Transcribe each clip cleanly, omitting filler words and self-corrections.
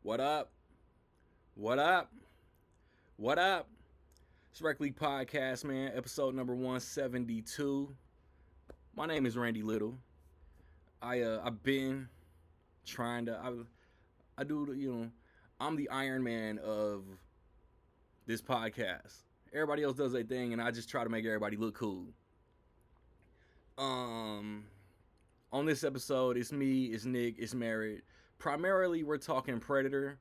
What up? What up? What up? It's Rec League Podcast, man. Episode number 172. My name is Randy Little. I've been trying to I do I'm the Iron Man of this podcast. Everybody else does their thing, and I just try to make everybody look cool. On this episode, it's me, it's Nick, it's Merritt. Primarily, we're talking Predator.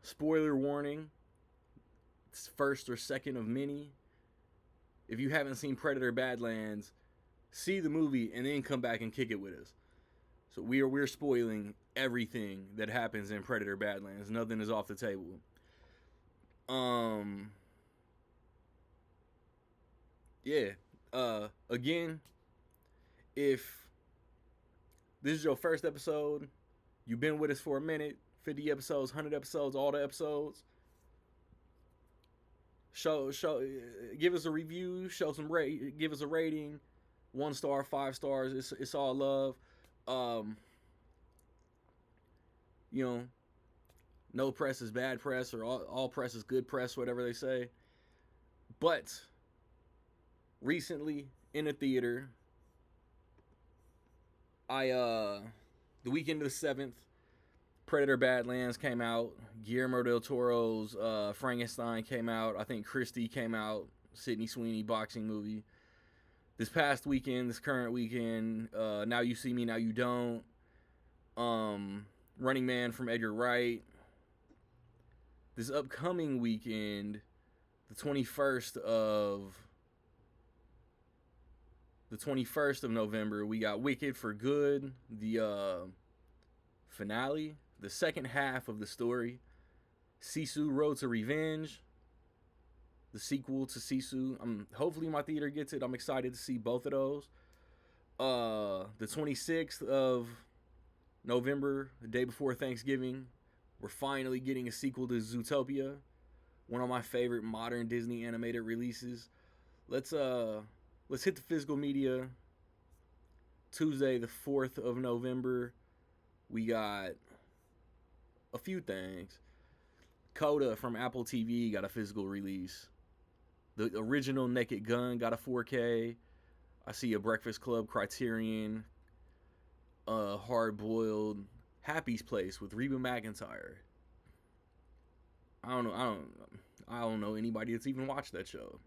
Spoiler warning. It's first or second of many. If you haven't seen Predator Badlands, see the movie and then come back and kick it with us. So we're spoiling everything that happens in Predator Badlands. Nothing is off the table. Yeah. Again, if this is your first episode, you've been with us for a minute, 50 episodes, 100 episodes, all the episodes. Give us a review, give us a rating, 1 star, 5 stars. It's all love. No press is bad press, or all press is good press, whatever they say. But recently in a theater, the weekend of the 7th, Predator Badlands came out. Guillermo del Toro's Frankenstein came out. I think Christie came out. Sydney Sweeney boxing movie. This past weekend, this current weekend, Now You See Me, Now You Don't. Running Man from Edgar Wright. This upcoming weekend, the 21st of November, we got Wicked for Good, the finale, the second half of the story. Sisu Road to Revenge, the sequel to Sisu. Hopefully my theater gets it. I'm excited to see both of those. The 26th of November, the day before Thanksgiving, we're finally getting a sequel to Zootopia, one of my favorite modern Disney animated releases. Let's hit the physical media. Tuesday, the 4th of November, we got a few things. Coda from Apple TV got a physical release. The original Naked Gun got a 4K. I see a Breakfast Club Criterion. Hard Boiled, Happy's Place with Reba McEntire. I don't know anybody that's even watched that show.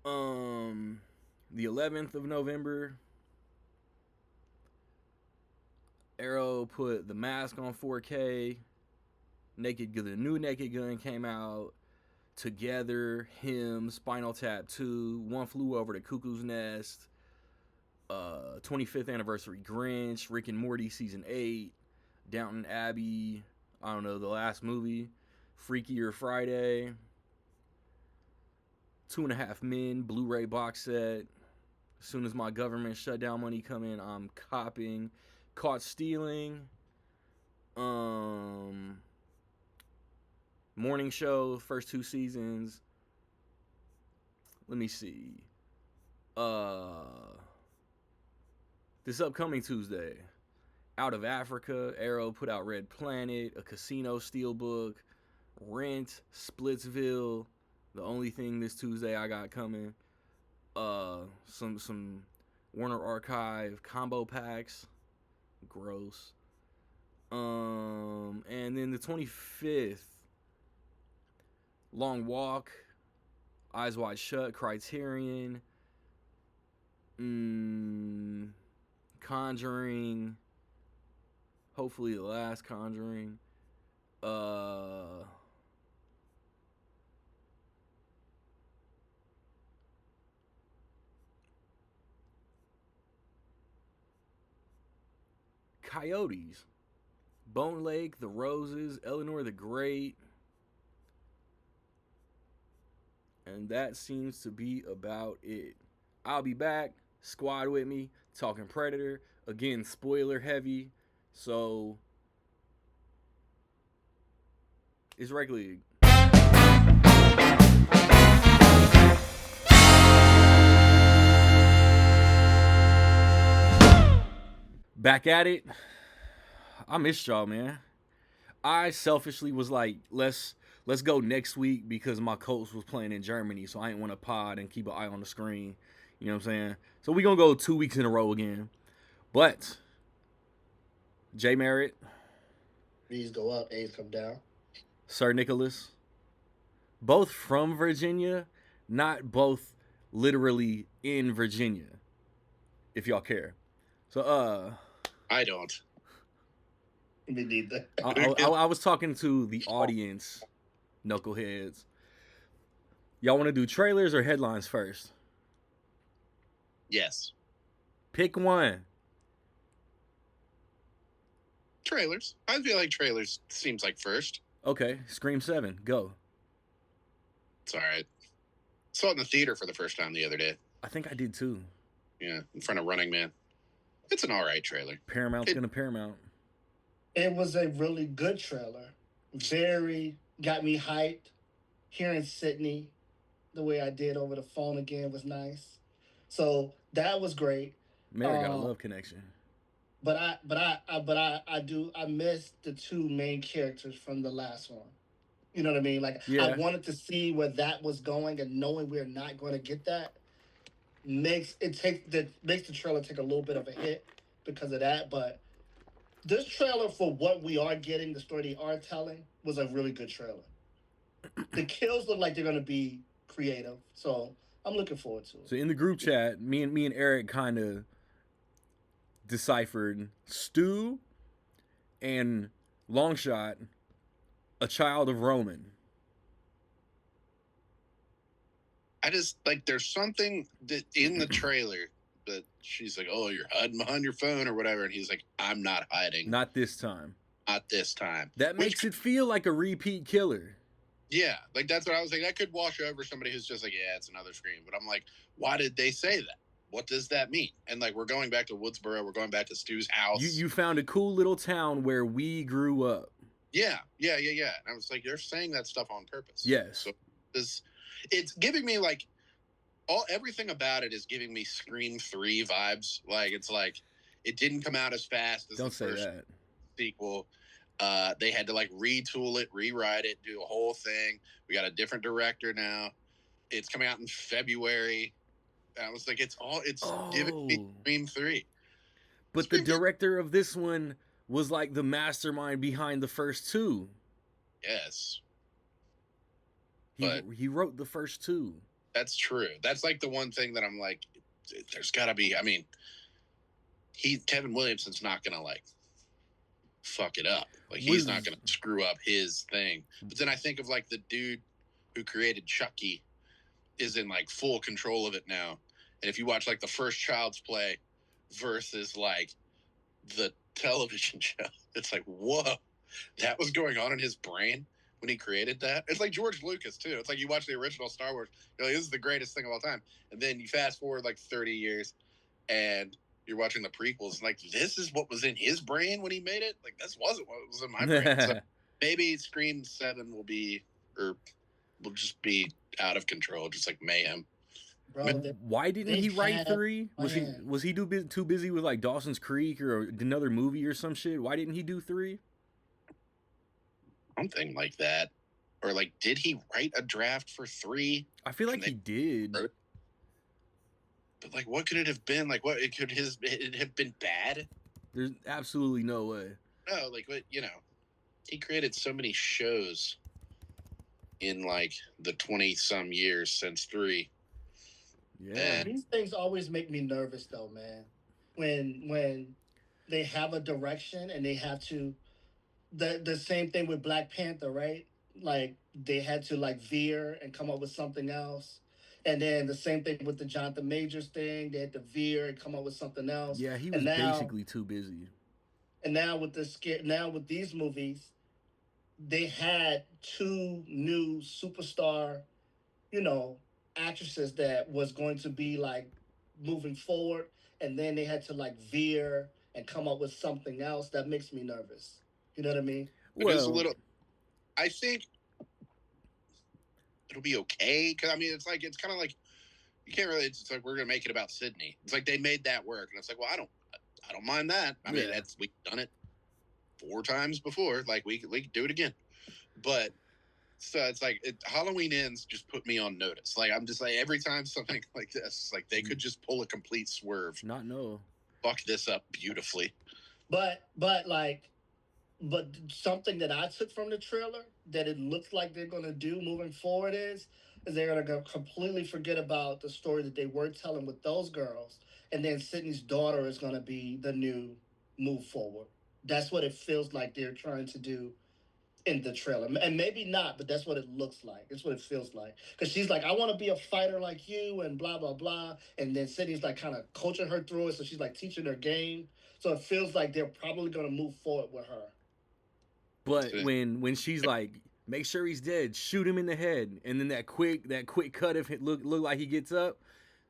The 11th of November, Arrow put The Mask on 4K. The new Naked Gun came out. Together, Him, Spinal Tap 2, One Flew Over the Cuckoo's Nest, 25th Anniversary Grinch, Rick and Morty Season 8, Downton Abbey, the last movie, Freakier Friday, 2.5 Men, Blu-ray box set. As soon as my government shutdown money come in, I'm copping. Caught Stealing, Morning Show, first 2 seasons. Let me see. This upcoming Tuesday, Out of Africa, Arrow put out Red Planet, a Casino Steelbook, Rent, Splitsville. The only thing this Tuesday I got coming. Some Warner Archive combo packs. Gross. And then the 25th, Long Walk, Eyes Wide Shut, Criterion, Conjuring, hopefully the last Conjuring, Coyotes, Bone Lake, The Roses, Eleanor the Great. And that seems to be about it. I'll be back. Squad with me. Talking Predator. Again, spoiler heavy. So, it's Rec League. Back at it. I missed y'all, man. I selfishly was like, let's go next week because my Colts was playing in Germany, so I didn't want to pod and keep an eye on the screen. You know what I'm saying? So we gonna go 2 weeks in a row again. But Jay Merritt, B's go up, A's come down. Sir Nicholas, both from Virginia, not both literally in Virginia. If y'all care. So I don't. Me neither. I was talking to the audience, knuckleheads. Y'all want to do trailers or headlines first? Yes. Pick one. Trailers. I feel like trailers seems like first. Okay, Scream 7, go. It's all right. Saw it in the theater for the first time the other day. I think I did too. Yeah, in front of Running Man. It's an all right trailer. Paramount's gonna Paramount. It was a really good trailer. Very got me hyped. Hearing Sydney the way I did over the phone again was nice. So that was great. Mary got a love connection. But I missed the two main characters from the last one. You know what I mean? Like Yeah. I wanted to see where that was going, and knowing we're not going to get that makes the trailer take a little bit of a hit because of that. But this trailer, for what we are getting, the story they are telling, was a really good trailer. The kills look like they're going to be creative, so I'm looking forward to it. So in the group chat, me and Eric kind of deciphered Stu and Longshot, a child of Roman. I just like there's something that in the trailer that she's like, "Oh, you're hiding behind your phone or whatever," and he's like, "I'm not hiding. Not this time. Not this time." That makes it feel like a repeat killer. Yeah, like that's what I was like. That could wash over somebody who's just like, "Yeah, it's another Scream." But I'm like, why did they say that? What does that mean? And like, we're going back to Woodsboro. We're going back to Stu's house. You found a cool little town where we grew up. Yeah. And I was like, they're saying that stuff on purpose. Yes. So it's giving me like everything about it is giving me Scream 3 vibes. Like it's like it didn't come out as fast as Don't the say first that. sequel. They had to like retool it, rewrite it, do a whole thing. We got a different director now. It's coming out in February. I was like, it's giving me Scream 3. But the director of this one was like the mastermind behind the first two. Yes. He wrote the first two. That's true. That's like the one thing that I'm like, there's got to be. I mean, Kevin Williamson's not gonna like fuck it up. Like he's not gonna screw up his thing. But then I think of like the dude who created Chucky is in like full control of it now. And if you watch like the first Child's Play versus like the television show, it's like, whoa, that was going on in his brain when he created that. It's like George Lucas too. It's like you watch the original Star Wars, you're like, this is the greatest thing of all time. And then you fast forward like 30 years and you're watching the prequels and like, this is what was in his brain when he made it. Like this wasn't what was in my brain. So maybe Scream 7 will just be out of control, just like mayhem. Bro, why didn't he write 3? Was he too busy with like Dawson's Creek or another movie or some shit? Why didn't he do 3? Something like that. Or like, did he write a draft for 3? I feel like he did. But like, what could it have been? Like, what it have been bad? There's absolutely no way. No, like, what, he created so many shows in like the 20-some years since 3. Yeah. These things always make me nervous though, man. When they have a direction and they have to the same thing with Black Panther, right? Like they had to like veer and come up with something else. And then the same thing with the Jonathan Majors thing. They had to veer and come up with something else. Yeah, he was basically too busy. And now with these movies, they had 2 new superstar, actresses that was going to be like moving forward, and then they had to like veer and come up with something else. That makes me nervous. You know what I mean? Well, it's a little. I think it'll be okay because I mean it's kind of like you can't really. It's like we're gonna make it about Sydney. It's like they made that work, and it's like, well, I don't mind that. I mean we've done it. 4 times before. Like we could do it again. But so it's like Halloween Ends just put me on notice. Like I'm just like every time something like this, like they could just pull a complete swerve, Not no. fuck this up beautifully. But something that I took from the trailer that it looks like they're gonna do moving forward is they're gonna go completely forget about the story that they were telling with those girls, and then Sydney's daughter is gonna be the new move forward. That's what it feels like they're trying to do in the trailer, and maybe not, but that's what it looks like. It's what it feels like, because she's like, I want to be a fighter like you, and blah blah blah, and then Sydney's like kind of coaching her through it, so she's like teaching her game. So it feels like they're probably gonna move forward with her. But when she's like, make sure he's dead, shoot him in the head, and then that quick cut if it look like he gets up,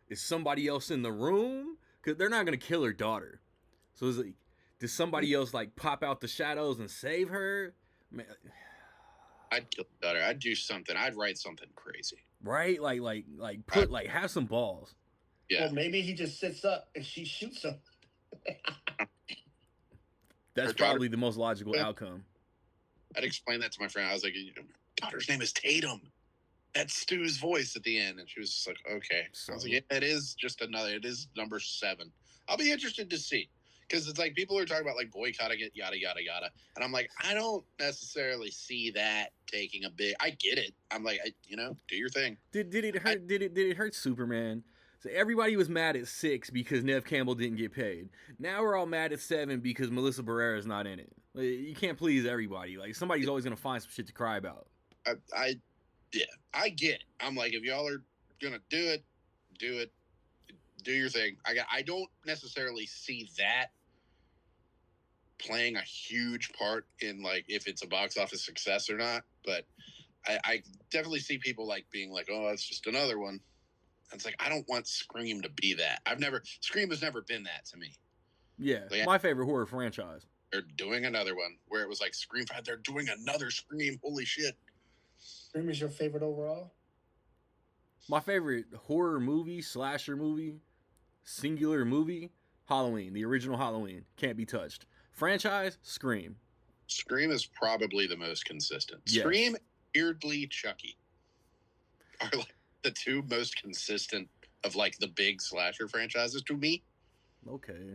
is somebody else in the room? Because they're not gonna kill her daughter. So it's like, does somebody else like pop out the shadows and save her? Man, I'd kill the daughter. I'd do something. I'd write something crazy. right? Put have some balls. Yeah. Or maybe he just sits up and she shoots him. That's Her probably daughter- the most logical outcome. I'd explain that to my friend. I was like, daughter's name is Tatum. That's Stu's voice at the end. And she was just like, okay. So- I was like, yeah, it is number 7. I'll be interested to see. Because it's like people are talking about like boycotting it, yada, yada, yada. And I'm like, I don't necessarily see that taking a big. I get it. I'm like, do your thing. Did it hurt? Did it hurt Superman? So everybody was mad at 6 because Nev Campbell didn't get paid. Now we're all mad at 7 because Melissa Barrera's not in it. Like, you can't please everybody. Like somebody's always gonna find some shit to cry about. I get it. I'm like, if y'all are gonna do it, do your thing. I don't necessarily see that playing a huge part in like if it's a box office success or not, but I definitely see people like being like, oh, it's just another one. And it's like, I don't want Scream to be that. Scream has never been that to me. Yeah, Like, my favorite horror franchise. They're doing another one where it was like Scream 5. They're doing another Scream. Holy shit. Scream is your favorite overall? My favorite horror movie, slasher movie, singular movie, Halloween. The original Halloween. Can't be touched. Franchise, Scream. Scream is probably the most consistent. Yes. Scream, weirdly, Chucky are like the 2 most consistent of like the big slasher franchises to me. Okay.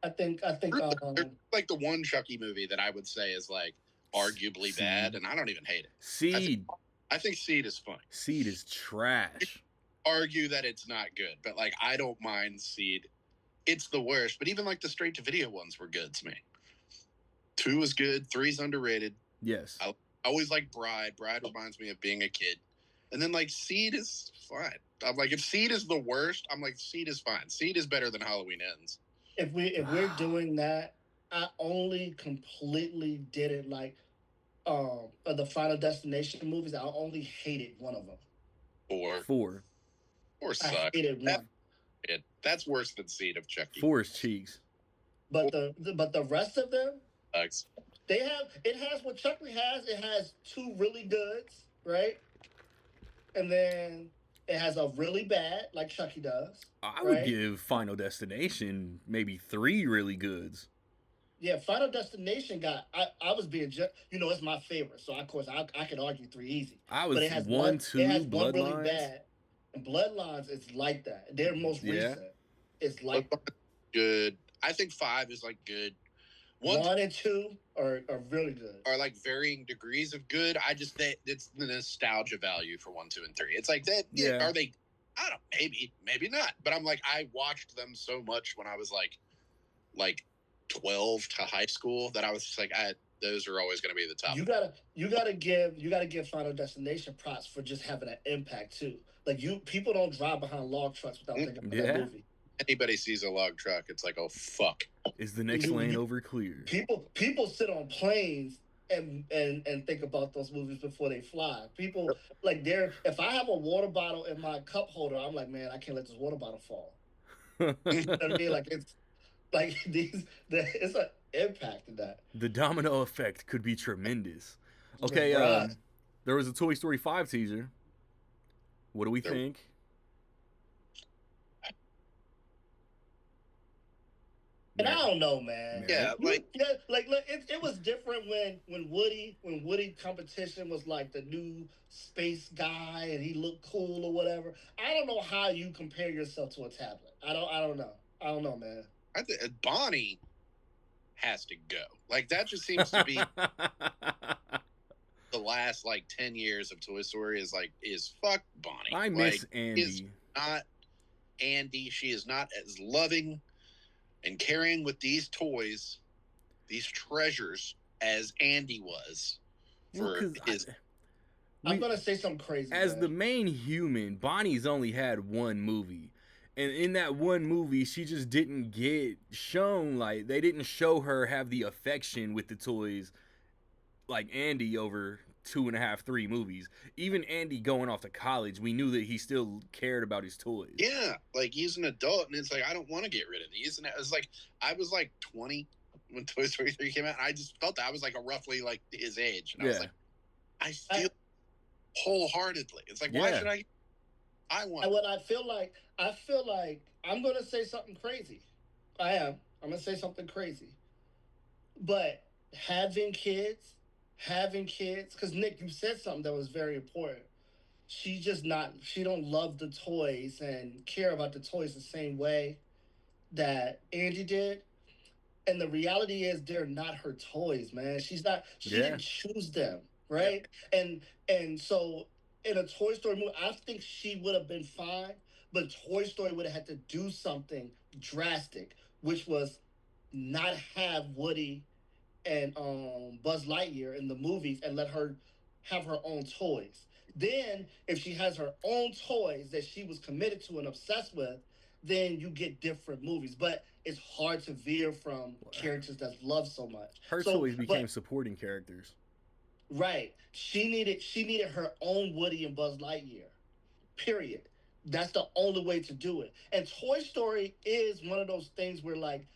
I think There's like the one Chucky movie that I would say is like arguably bad, and I don't even hate it. Seed. I think Seed is fun. Seed is trash. Argue that it's not good, but like I don't mind Seed. It's the worst, but even like the straight to video ones were good to me. 2 is good, 3's underrated. Yes. I always like Bride. Bride reminds me of being a kid. And then like Seed is fine. I'm like, if Seed is the worst, I'm like, Seed is fine. Seed is better than Halloween Ends. If we're doing that, I only completely did it like of the Final Destination movies. I only hated one of them. 4 I sucks. hated one. That's worse than Seed of Chucky. 4 is cheeks. But the rest of them, Sucks. it has what Chucky has. It has 2 really goods, right? And then it has a really bad, like Chucky does. I would right? give Final Destination maybe 3 really goods. Yeah, Final Destination got. I was being it's my favorite, so of course I could argue 3 easy. I was But it has 1, 2, it has one really Bloodlines. bad, and Bloodlines is like that. Their most Yeah. recent is like Good. I think 5 is like good. 1 and 2 are really good. Are like varying degrees of good. It's the nostalgia value for 1, 2, and 3. It's like that. Yeah. Are they? I don't. Maybe not. But I'm like, I watched them so much when I was like 12 to high school that I was just like, those are always going to be the top. You gotta give Final Destination props for just having an impact too. Like people don't drive behind log trucks without thinking about Yeah. that movie. Anybody sees a log truck, it's like, oh fuck. Is the next You- lane you- over clear? People sit on planes and think about those movies before they fly. People like if I have a water bottle in my cup holder, I'm like, man, I can't let this water bottle fall. You know what I mean? Like it's like it's an impact in that. The domino effect could be tremendous. Okay, Right. there was a Toy Story 5 teaser. What do we think? There- And I Man, don't know, man. Yeah, like Yeah, like look, it was different when Woody competition was like the new space guy and he looked cool or whatever. I don't know how you compare yourself to a tablet. I don't know. I don't know, man. I think Bonnie has to go. Like that just seems to be the last like 10 years of Toy Story is fuck Bonnie. I like miss is Andy. not Andy. She is not as loving and caring with these toys, these treasures, as Andy was Well, for because his. I'm gonna say something crazy. as man. the main human, Bonnie's only had one movie. And in that one movie, she just didn't get shown, like, they didn't show her have the affection with the toys like Andy over 2.5, 3 movies. Even Andy going off to college, we knew that he still cared about his toys. Yeah, like he's an adult, and it's like I don't want to get rid of these. And it's like I was like 20 when Toy Story 3 came out, and I just felt that I was like a roughly like his age, and I was like, I feel wholeheartedly. It's like, why should I? I want. I feel like I'm gonna say something crazy. I am. I'm gonna say something crazy. But having kids, because Nick, you said something that was very important. She's just not. She don't love the toys and care about the toys the same way that Angie did. And the reality is, they're not her toys, man. She's not. She didn't choose them, right? And so in a Toy Story movie, I think she would have been fine, but Toy Story would have had to do something drastic, which was not have Woody and Buzz Lightyear in the movies and let her have her own toys. Then, if she has her own toys that she was committed to and obsessed with, then you get different movies. But it's hard to veer from characters that love so much. Her toys became supporting characters. Right. She needed her own Woody and Buzz Lightyear. Period. That's the only way to do it. And Toy Story is one of those things where like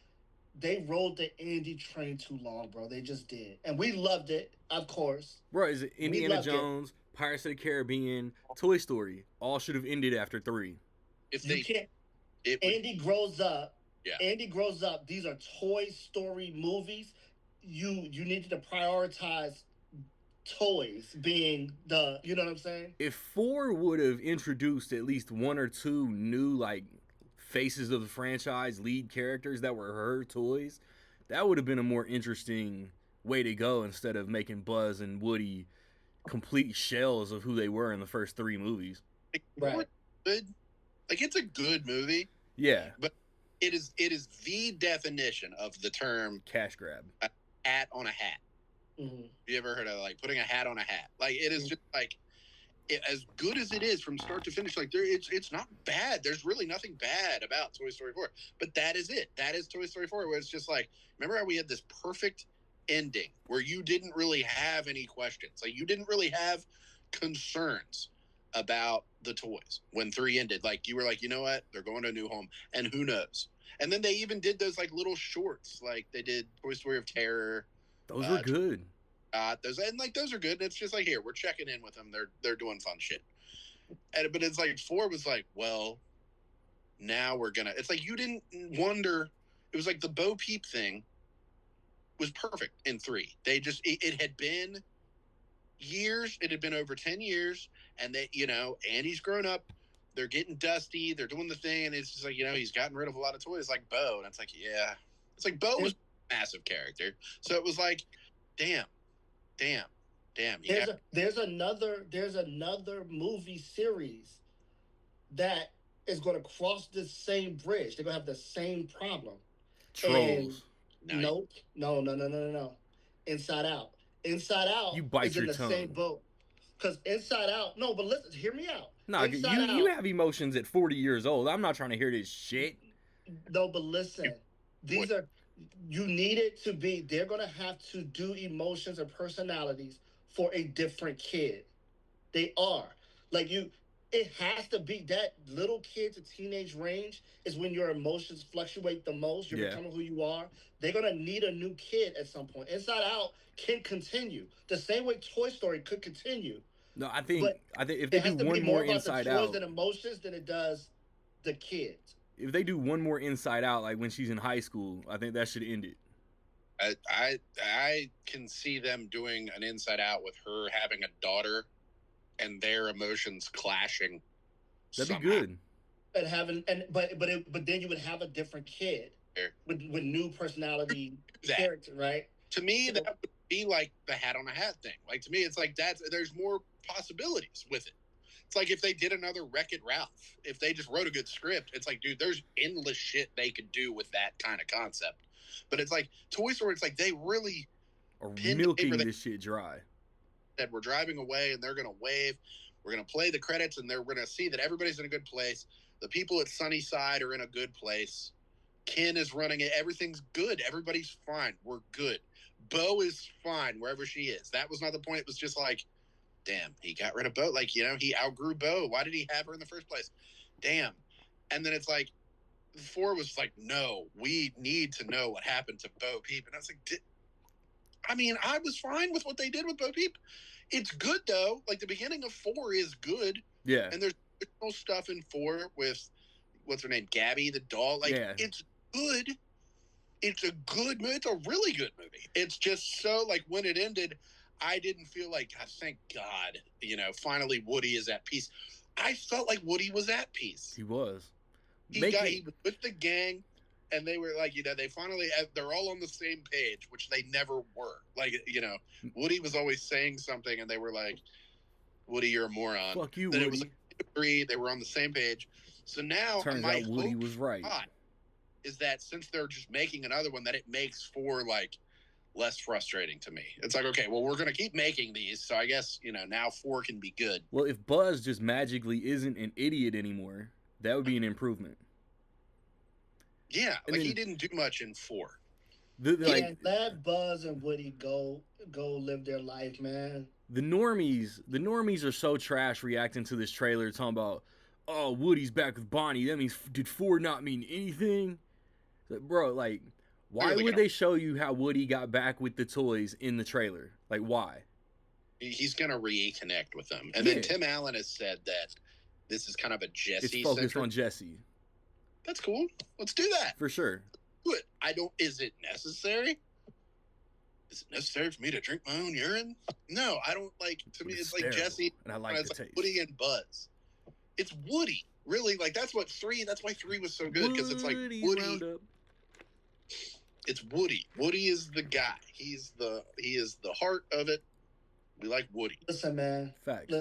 they rode the Andy train too long, bro. They just did. And we loved it, of course. Bro, is it Indiana Jones, Pirates of the Caribbean, Toy Story? All should have ended after 3. If they can't, Andy grows up. Yeah. Andy grows up. These are Toy Story movies. You needed to prioritize toys being the, you know what I'm saying? If 4 would have introduced at least 1 or 2 new like faces of the franchise, lead characters that were her toys, that would have been a more interesting way to go instead of making Buzz and Woody complete shells of who they were in the first 3 movies. Right. Good. Like it's a good movie. Yeah. But it is the definition of the term cash grab. A hat on a hat. Mm-hmm. You ever heard of like putting a hat on a hat? Like it is just like as good as it is from start to finish. Like it's not bad. There's really nothing bad about Toy Story 4. But that is it. That is Toy Story 4. Where it's just like, remember how we had this perfect ending where you didn't really have any questions. Like you didn't really have concerns about the toys when 3 ended. Like you were like, you know what? They're going to a new home, and who knows? And then they even did those like little shorts. Like they did Toy Story of Terror. Those were good. Those are good. And it's just like, here, we're checking in with them. They're doing fun shit. But it's like 4 was like, well, now we're gonna. It's like you didn't wonder. It was like the Bo Peep thing was perfect in 3. They just it had been years. It had been over 10 years, and they, Andy's grown up. They're getting dusty. They're doing the thing, and it's just like, he's gotten rid of a lot of toys, like Bo, and it's like, yeah, it's like Bo was a massive character, so it was like, damn. There's another movie series that is going to cross this same bridge. They're going to have the same problem. Trolls. Nope. No. Inside Out. Inside Out you bite is your in the tongue. Same boat. Because Inside Out, no, but listen, hear me out. No, you have emotions at 40 years old. I'm not trying to hear this shit. No, but listen, you need it to be, they're going to have to do emotions and personalities for a different kid. They are. Like it has to be that little kid to teenage range is when your emotions fluctuate the most. You're becoming who you are. They're going to need a new kid at some point. Inside Out can continue the same way Toy Story could continue. No, I think if they do one more Inside Out, and emotions than it does the kids. if they do one more Inside Out, like when she's in high school, I think that should end it. I can see them doing an Inside Out with her having a daughter and their emotions clashing. That'd somehow. be good. But then you would have a different kid with new personality character, right? To me, that would be like the Hat on a Hat thing. Like, to me, it's like there's more possibilities with it. It's like if they did another Wreck-It Ralph, if they just wrote a good script, it's like, dude, there's endless shit they could do with that kind of concept. But it's like Toy Story, it's like they really are milking this shit dry. That we're driving away and they're going to wave. We're going to play the credits and they're going to see that everybody's in a good place. The people at Sunnyside are in a good place. Ken is running it. Everything's good. Everybody's fine. We're good. Bo is fine wherever she is. That was not the point. It was just like, damn, he got rid of Bo. Like, he outgrew Bo. Why did he have her in the first place? Damn. And then it's like, 4 was like, no, we need to know what happened to Bo Peep. And I was like, I was fine with what they did with Bo Peep. It's good, though. Like, the beginning of 4 is good. Yeah. And there's no stuff in 4 with, what's her name, Gabby, the doll. Like, It's good. It's a good movie. It's a really good movie. It's just so, like, when it ended, I didn't feel like, thank God, finally Woody is at peace. I felt like Woody was at peace. He was. He was with the gang, and they were like, they finally, they're all on the same page, which they never were. Like, Woody was always saying something, and they were like, Woody, you're a moron. Fuck you, then Woody. It was like, agree, they were on the same page. So now, turns my out Woody hope was right. Is that since they're just making another one, that it makes 4, like, less frustrating to me. It's like, okay, well, we're going to keep making these, so I guess, now 4 can be good. Well, if Buzz just magically isn't an idiot anymore, that would be an improvement. Yeah, like, he didn't do much in 4. Let Buzz and Woody go live their life, man. The normies are so trash reacting to this trailer, talking about, oh, Woody's back with Bonnie. That means, did 4 not mean anything? Like, bro, like, why would they show you how Woody got back with the toys in the trailer? Like, why? He's going to reconnect with them. And then Tim Allen has said that this is kind of a Jesse. It's focused on Jesse. That's cool. Let's do that. For sure. Do it. Is it necessary? Is it necessary for me to drink my own urine? No, I don't like. To me, it's like Jesse. And I like the taste. Woody and Buzz. It's Woody. Really, like, that's what 3. That's why 3 was so good, because it's like Woody. Roundup. It's Woody. Woody is the guy. He is the heart of it. We like Woody. Listen, man. Facts.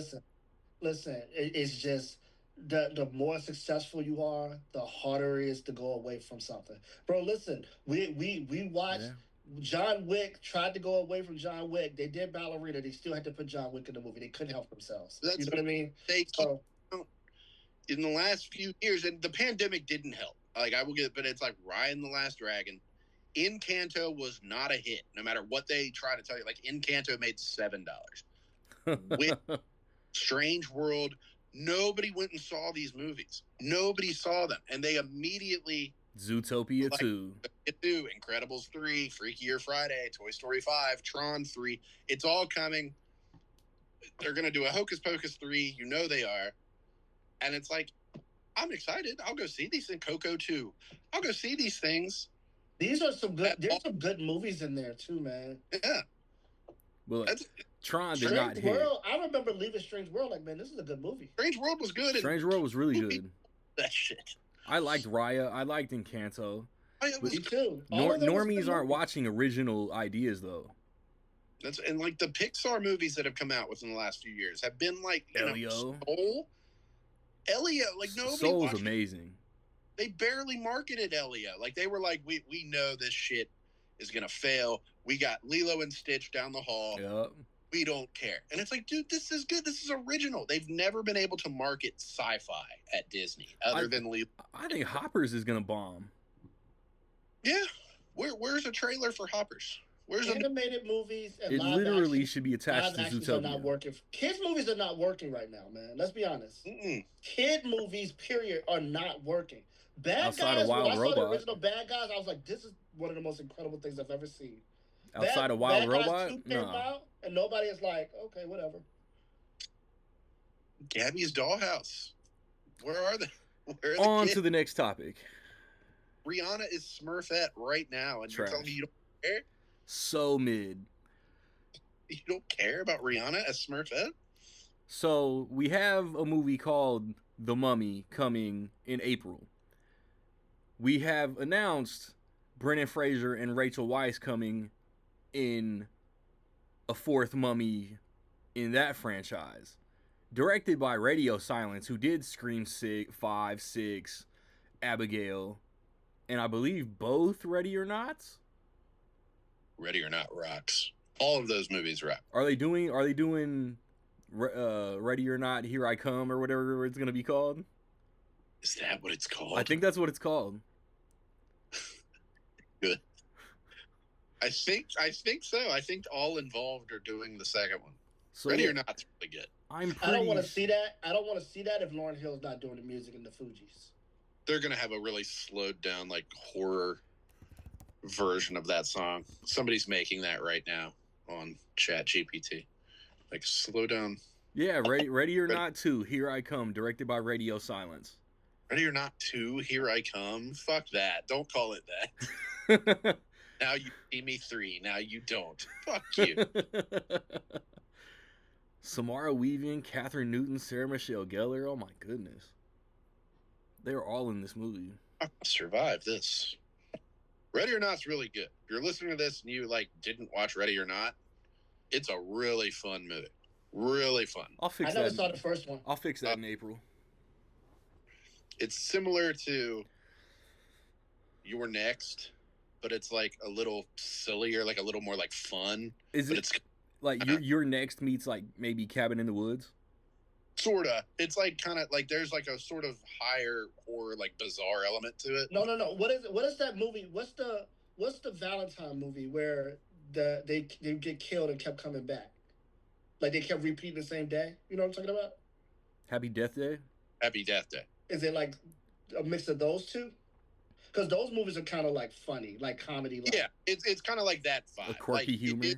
Listen. It's just the more successful you are, the harder it is to go away from something. Bro, listen. We watched. Yeah. John Wick tried to go away from John Wick. They did Ballerina. They still had to put John Wick in the movie. They couldn't help themselves. You know what I mean? In the last few years, and the pandemic didn't help. Like, I will get, but it's like Raya and the Last Dragon. Encanto was not a hit, no matter what they try to tell you. Like, Encanto made $7. With Strange World, nobody went and saw these movies. Nobody saw them, and they immediately. Zootopia 2. Incredibles 3, Freakier Friday, Toy Story 5, Tron 3. It's all coming. They're going to do a Hocus Pocus 3. You know they are. And it's like, I'm excited. I'll go see these in Coco 2. I'll go see these things. There's some good movies in there too, man. Yeah. Well, Tron did not hit. I remember leaving Strange World like, man, this is a good movie. Strange World was good. Strange World was really good. That shit. I liked Raya. I liked Encanto. Me too. Normies aren't watching original ideas though. And like the Pixar movies that have come out within the last few years have been like Elio. Elio, like nobody. Soul's amazing. They barely marketed Elio. Like they were like, we know this shit is gonna fail. We got Lilo and Stitch down the hall. Yep. We don't care. And it's like, dude, this is good. This is original. They've never been able to market sci-fi at Disney other than Lilo. I think Hoppers is gonna bomb. Yeah. Where's a trailer for Hoppers? Where's animated movies? And it literally should be attached to Zootopia. Are not working. Kids movies are not working right now, man. Let's be honest. Kid movies, period, are not working. Outside of Wild when I Robot. saw the original Bad Guys, I was like, this is one of the most incredible things I've ever seen. Outside of Wild Robot? Guys 2 came out, and nobody is like, okay, whatever. Gabby's Dollhouse. Where are they? Where are the On kids? to the next topic. Rihanna is Smurfette right now, and you're telling me Trash. you don't care? So mid. You don't care about Rihanna as Smurfette? So we have a movie called The Mummy coming in April. We have announced Brendan Fraser and Rachel Weisz coming in a fourth Mummy in that franchise. Directed by Radio Silence, who did Scream 5, 6, Abigail, and I believe both Ready or Nots. Ready or Not rocks. All of those movies rock. Are they doing Ready or Not, Here I Come, or whatever it's gonna be called? Is that what it's called? I think that's what it's called. Good. I think so. I think all involved are doing the second one. So Ready yeah, or Not's really good. I'm I pretty. don't want to see that. I don't want to see that if Lauryn Hill's not doing the music in the Fugees. They're gonna have a really slowed down, like, horror version of that song. Somebody's making that right now on ChatGPT. Like, slow down. Yeah, Ready or Not 2, Here I Come, directed by Radio Silence. Ready or Not 2, Here I Come. Fuck that. Don't call it that. Now you see me 3. Now you don't. Fuck you. Samara Weaving, Catherine Newton, Sarah Michelle Gellar. Oh my goodness. They're all in this movie. I'll survive this. Ready or Not's really good. If you're listening to this and you, like, didn't watch Ready or Not, it's a really fun movie. Really fun. I'll fix I that. never saw the first one. I'll fix that in April. It's similar to You're Next, but it's like a little sillier, like a little more like fun. Is But it it's like your next meets like maybe Cabin in the Woods? sorta. It's like kind of like there's like a sort of higher horror, like bizarre element to it. No. What is it? What is that movie? What's the Valentine movie where they get killed and kept coming back? Like they kept repeating the same day. You know what I'm talking about? Happy Death Day? Happy Death Day. Is it like a mix of those two? Because those movies are kind of like funny, like comedy. Like. Yeah, it's kind of like that vibe. A quirky like, humor.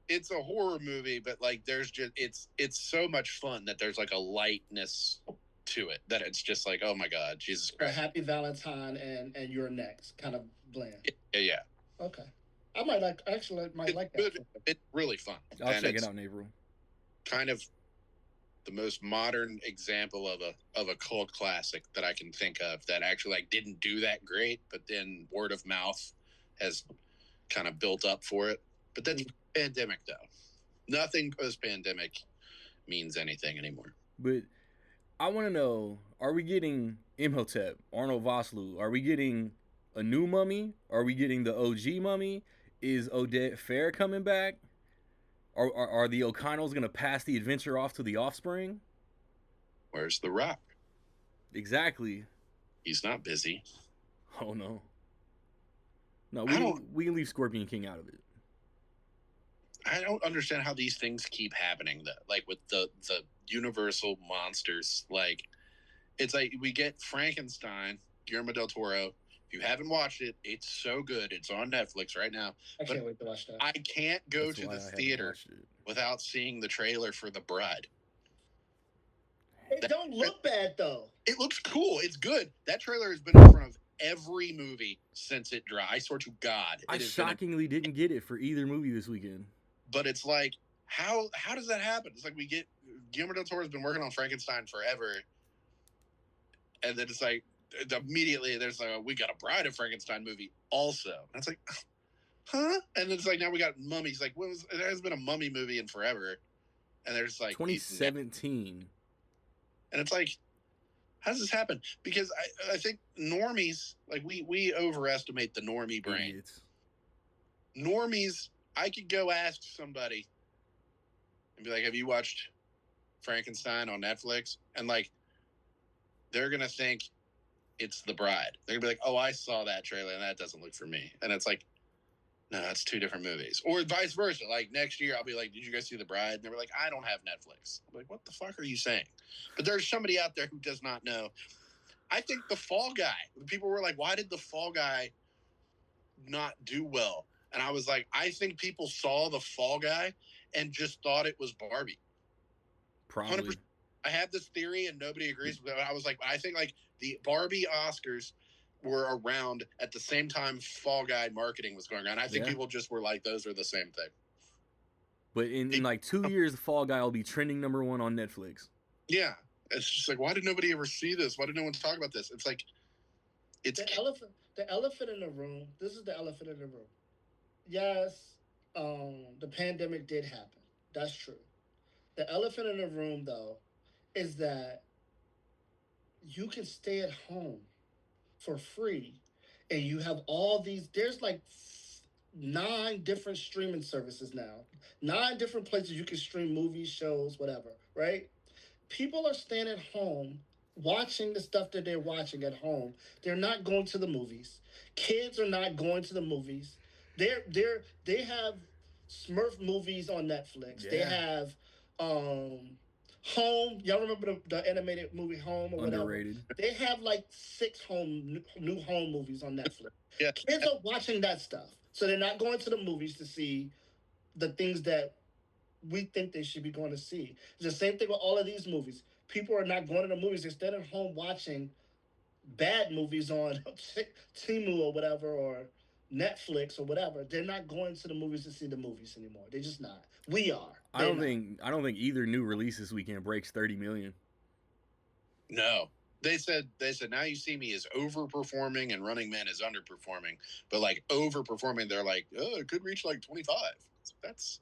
It's a horror movie, but like there's just it's so much fun that there's like a lightness to it that it's just like, oh my god, Jesus Or Christ. Happy Valentine and You're Next, kind of bland. Yeah. Okay, I might like that. Good. It's really fun. I'll And check it's it out in April. kind of the most modern example of a cult classic that I can think of that actually like didn't do that great, but then word of mouth has kind of built up for it. But that's pandemic though. Nothing post pandemic means anything anymore. But I want to know: are we getting Imhotep, Arnold Vosloo? Are we getting a new mummy? Are we getting the OG mummy? Is Odette Fair coming back? Are the O'Connells gonna pass the adventure off to the offspring? Where's The Rock? Exactly. He's not busy. Oh no. No, I we can leave Scorpion King out of it. I don't understand how these things keep happening though. Like with the Universal monsters, like it's like we get Frankenstein, Guillermo del Toro. If you haven't watched it, it's so good. It's on Netflix right now. I can't wait to watch that. I can't go That's to why the I haven't theater watched it. without seeing the trailer for The Bride. It don't look bad though. It looks cool. It's good. That trailer has been in front of every movie since it dropped. I swear to God, I it has been shockingly didn't get it for either movie this weekend. but it's like how does that happen? It's like we get Guillermo del Toro's been working on Frankenstein forever, and then it's like immediately there's like we got a Bride of Frankenstein movie also. And it's like, huh? And it's like now we got mummies. Like there has been a mummy movie in forever, and there's like 2017. and it's like, how does this happen? Because I think normies, like we overestimate the normie brain. Idiots. Normies, I could go ask somebody and be like, have you watched Frankenstein on Netflix? And like, they're going to think it's The Bride. They're going to be like, oh, I saw that trailer and that doesn't look for me. And it's like, no, that's two different movies. Or vice versa. Like next year, I'll be like, did you guys see The Bride? And they were like, I don't have Netflix. I'm like, what the fuck are you saying? But there's somebody out there who does not know. I think The Fall Guy, people were like, why did The Fall Guy not do well? And I was like, I think people saw The Fall Guy and just thought it was Barbie. Probably. 100%. I have this theory and nobody agrees with it. I was like, I think like the Barbie Oscars were around at the same time Fall Guy marketing was going on. I think Yeah. people just were like, those are the same thing. But in like 2 years, the Fall Guy will be trending #1 on Netflix. Yeah. It's just like, why did nobody ever see this? Why did no one talk about this? It's like, it's The elephant in the room. This is the elephant in the room. Yes, the pandemic did happen. That's true. The elephant in the room, though, is that you can stay at home for free, and you have all these. There's like 9 different streaming services now. 9 different places you can stream movies, shows, whatever. Right? People are staying at home watching the stuff that they're watching at home. They're not going to the movies. Kids are not going to the movies. They have Smurf movies on Netflix. They Yeah. have Home. Y'all remember the animated movie Home or whatever? Underrated. They have like 6 new home movies on Netflix. Yeah. Kids are watching that stuff. So they're not going to the movies to see the things that we think they should be going to see. It's the same thing with all of these movies. People are not going to the movies. They're staying at home watching bad movies on Temu or whatever, or Netflix or whatever. They're not going to the movies to see the movies anymore. They're just not. We are. I don't think either new release this weekend breaks 30 million. no. They said Now You See Me is overperforming and Running Man is underperforming. But like overperforming, they're like, oh, it could reach like 25. That's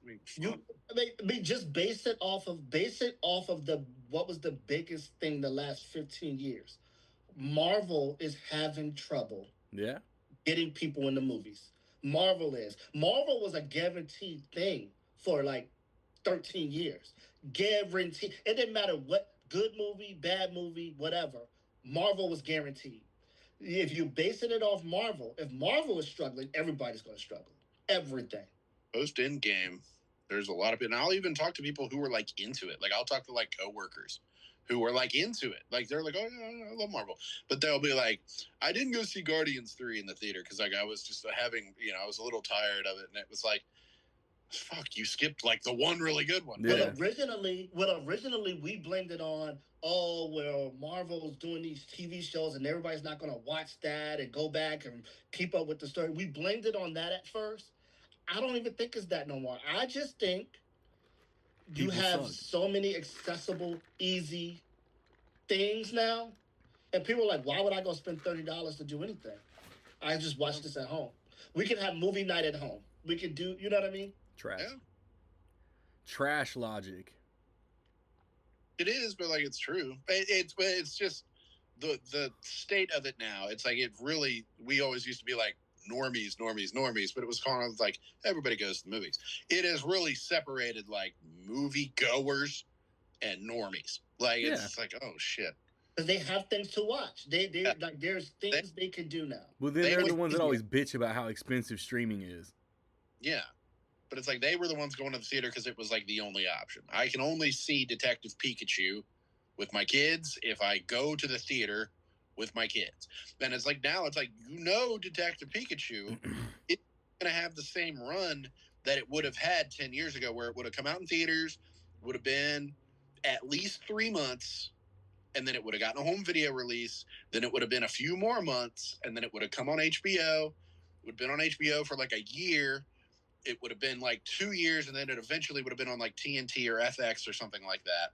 just base it off of the what was the biggest thing the last 15 years. Marvel is having trouble Yeah. getting people in the movies. Marvel was a guaranteed thing for like 13 years. Guaranteed. It didn't matter what good movie, bad movie, whatever. Marvel was guaranteed. If you basing it off Marvel, if Marvel is struggling, everybody's going to struggle. Everything. Post Endgame, there's a lot of people. And I'll even talk to people who were like into it. Like I'll talk to like coworkers who were like into it. Like they're like, oh yeah, I love Marvel. But they'll be like, I didn't go see Guardians 3 in the theater because like I was just having, I was a little tired of it, and it was like, fuck, you skipped like the one really good one. Yeah. Originally we blamed it on, oh well, Marvel's doing these TV shows and everybody's not going to watch that and go back and keep up with the story. We blamed it on that at first. I don't even think it's that no more. I just think you People have suck. so many accessible, easy things now, and people are like, why would I go spend $30 to do anything? I just watch this at home. We can have movie night at home. We can do, you know what I mean? Trash. Yeah. Trash logic. It is, but like it's true. It's just the state of it now. It's like it really. We always used to be like normies, but it was kind of like everybody goes to the movies. It has really separated like movie goers and normies. Like it's like, oh shit. Because they have things to watch. Like there's things they can do now. Well, then they're the ones that always bitch about how expensive streaming is. Yeah. But it's like they were the ones going to the theater because it was like the only option. I can only see Detective Pikachu with my kids if I go to the theater with my kids. Then it's like now it's like, Detective Pikachu, it's going to have the same run that it would have had 10 years ago, where it would have come out in theaters, would have been at least 3 months, and then it would have gotten a home video release. Then it would have been a few more months, and then it would have come on HBO. It would have been on HBO for like a year. It would have been like 2 years, and then it eventually would have been on like TNT or FX or something like that.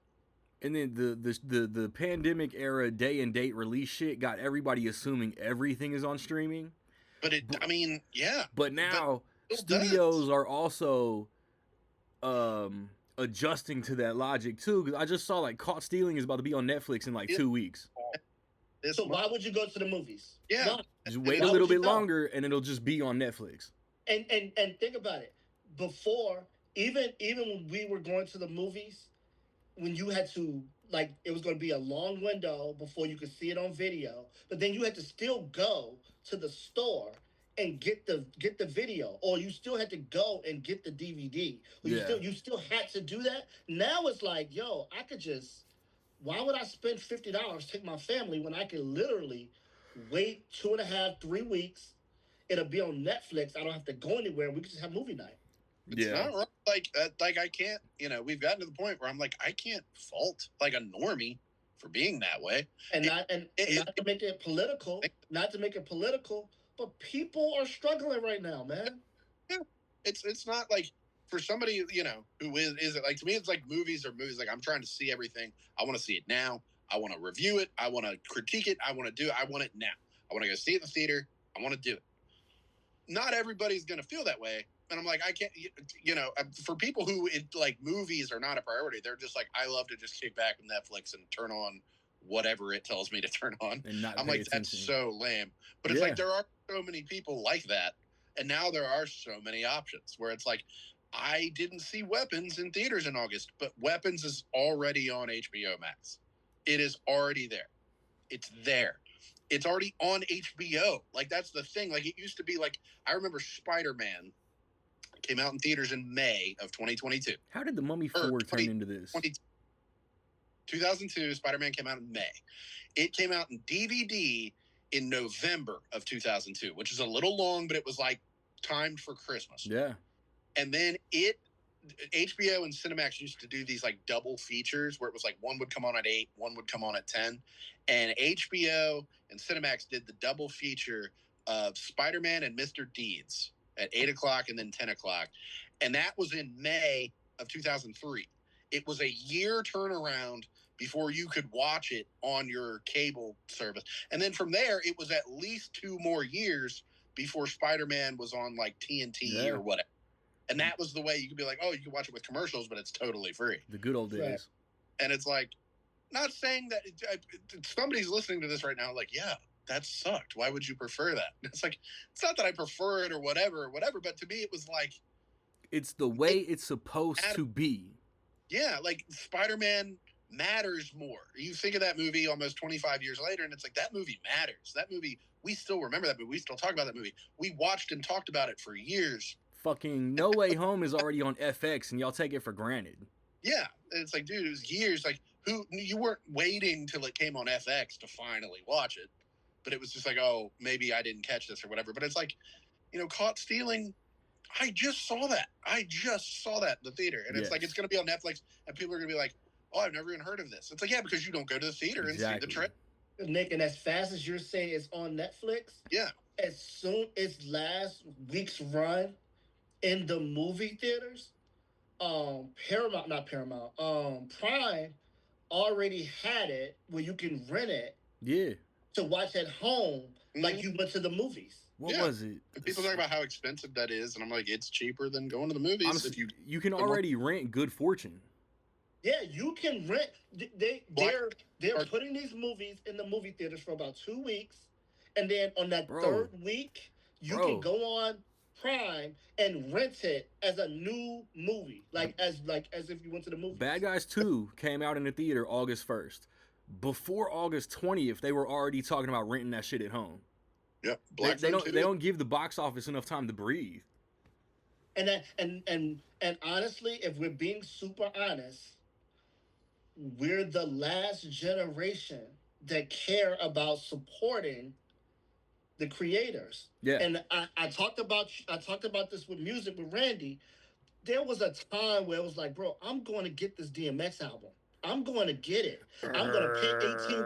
And then the pandemic era day and date release shit got everybody assuming everything is on streaming. But yeah. But now studios are also adjusting to that logic too. Because I just saw like Caught Stealing is about to be on Netflix in like 2 weeks. So why would you go to the movies? Yeah. Just wait a little bit longer, and it'll just be on Netflix. And think about it. Before, even when we were going to the movies, when you had to, like, it was going to be a long window before you could see it on video, but then you had to still go to the store and get the video, or you still had to go and get the DVD. You still had to do that. Now it's like, yo, I could just, why would I spend $50 to take my family when I could literally wait 2.5, 3 weeks? It'll be on Netflix. I don't have to go anywhere. We can just have movie night. It's Yeah. not wrong. Like I can't, we've gotten to the point where I'm like, I can't fault like a normie for being that way. And not to make it political, but people are struggling right now, man. Yeah, it's not like for somebody who is it like to me it's like movies are movies. Like I'm trying to see everything. I want to see it now. I want to review it. I want to critique it. I want it now. I want to go see it in the theater. I want to do it. Not everybody's gonna feel that way, and I'm like, I can't. For people who like movies are not a priority, they're just like, I love to just kick back with Netflix and turn on whatever it tells me to turn on. And not I'm pay like, attention. that's so lame. But it's like there are so many people like that, and now there are so many options where it's like, I didn't see Weapons in theaters in August, but Weapons is already on HBO Max. It is already there. It's there. It's already on HBO. Like, that's the thing. Like, it used to be like, I remember Spider-Man came out in theaters in May of 2022. How did The Mummy 4 turn into this? 2002, Spider-Man came out in May. It came out in DVD in November of 2002, which is a little long, but it was like timed for Christmas. Yeah. And then HBO and Cinemax used to do these like double features where it was like one would come on at 8, one would come on at 10. And HBO and Cinemax did the double feature of Spider-Man and Mr. Deeds at 8 o'clock and then 10 o'clock. And that was in May of 2003. It was a year turnaround before you could watch it on your cable service. And then from there, it was at least 2 more years before Spider-Man was on like TNT or whatever. And that was the way you could be like, oh, you can watch it with commercials, but it's totally free. The good old days. Right. And it's like, not saying that somebody's listening to this right now, like, yeah, that sucked. Why would you prefer that? It's like, it's not that I prefer it or whatever, but to me, it was like, it's the way it's supposed to be. Yeah, like Spider-Man matters more. You think of that movie almost 25 years later, and it's like, that movie matters. That movie, we still remember that movie. We still talk about that movie. We watched and talked about it for years. Fucking No Way Home is already on FX, and y'all take it for granted. Yeah, and it's like, dude, it was years. Like, you weren't waiting till it came on FX to finally watch it, but it was just like, oh, maybe I didn't catch this or whatever. But it's like, Caught Stealing. I just saw that. In the theater, and it's like it's going to be on Netflix, and people are going to be like, oh, I've never even heard of this. It's like, yeah, because you don't go to the theater and see the trailer. Nick, and as fast as you're saying it's on Netflix, yeah, as soon as last week's run in the movie theaters, Prime already had it where you can rent it. Yeah. To watch at home, like you went to the movies. What was it? People talk about how expensive that is, and I'm like, it's cheaper than going to the movies. Honestly, if you can already rent Good Fortune. Yeah, you can rent. They're putting these movies in the movie theaters for about 2 weeks, and then on that third week, you can go on Prime and rent it as a new movie, as if you went to the movie. Bad Guys 2 came out in the theater August 1st. Before August 20th, they were already talking about renting that shit at home. Yep, they don't give the box office enough time to breathe. And honestly, if we're being super honest, we're the last generation that care about supporting the creators. Yeah. And I talked about this with music with Randy. There was a time where it was like, bro, I'm going to get this DMX album. I'm going to get it. I'm going to pay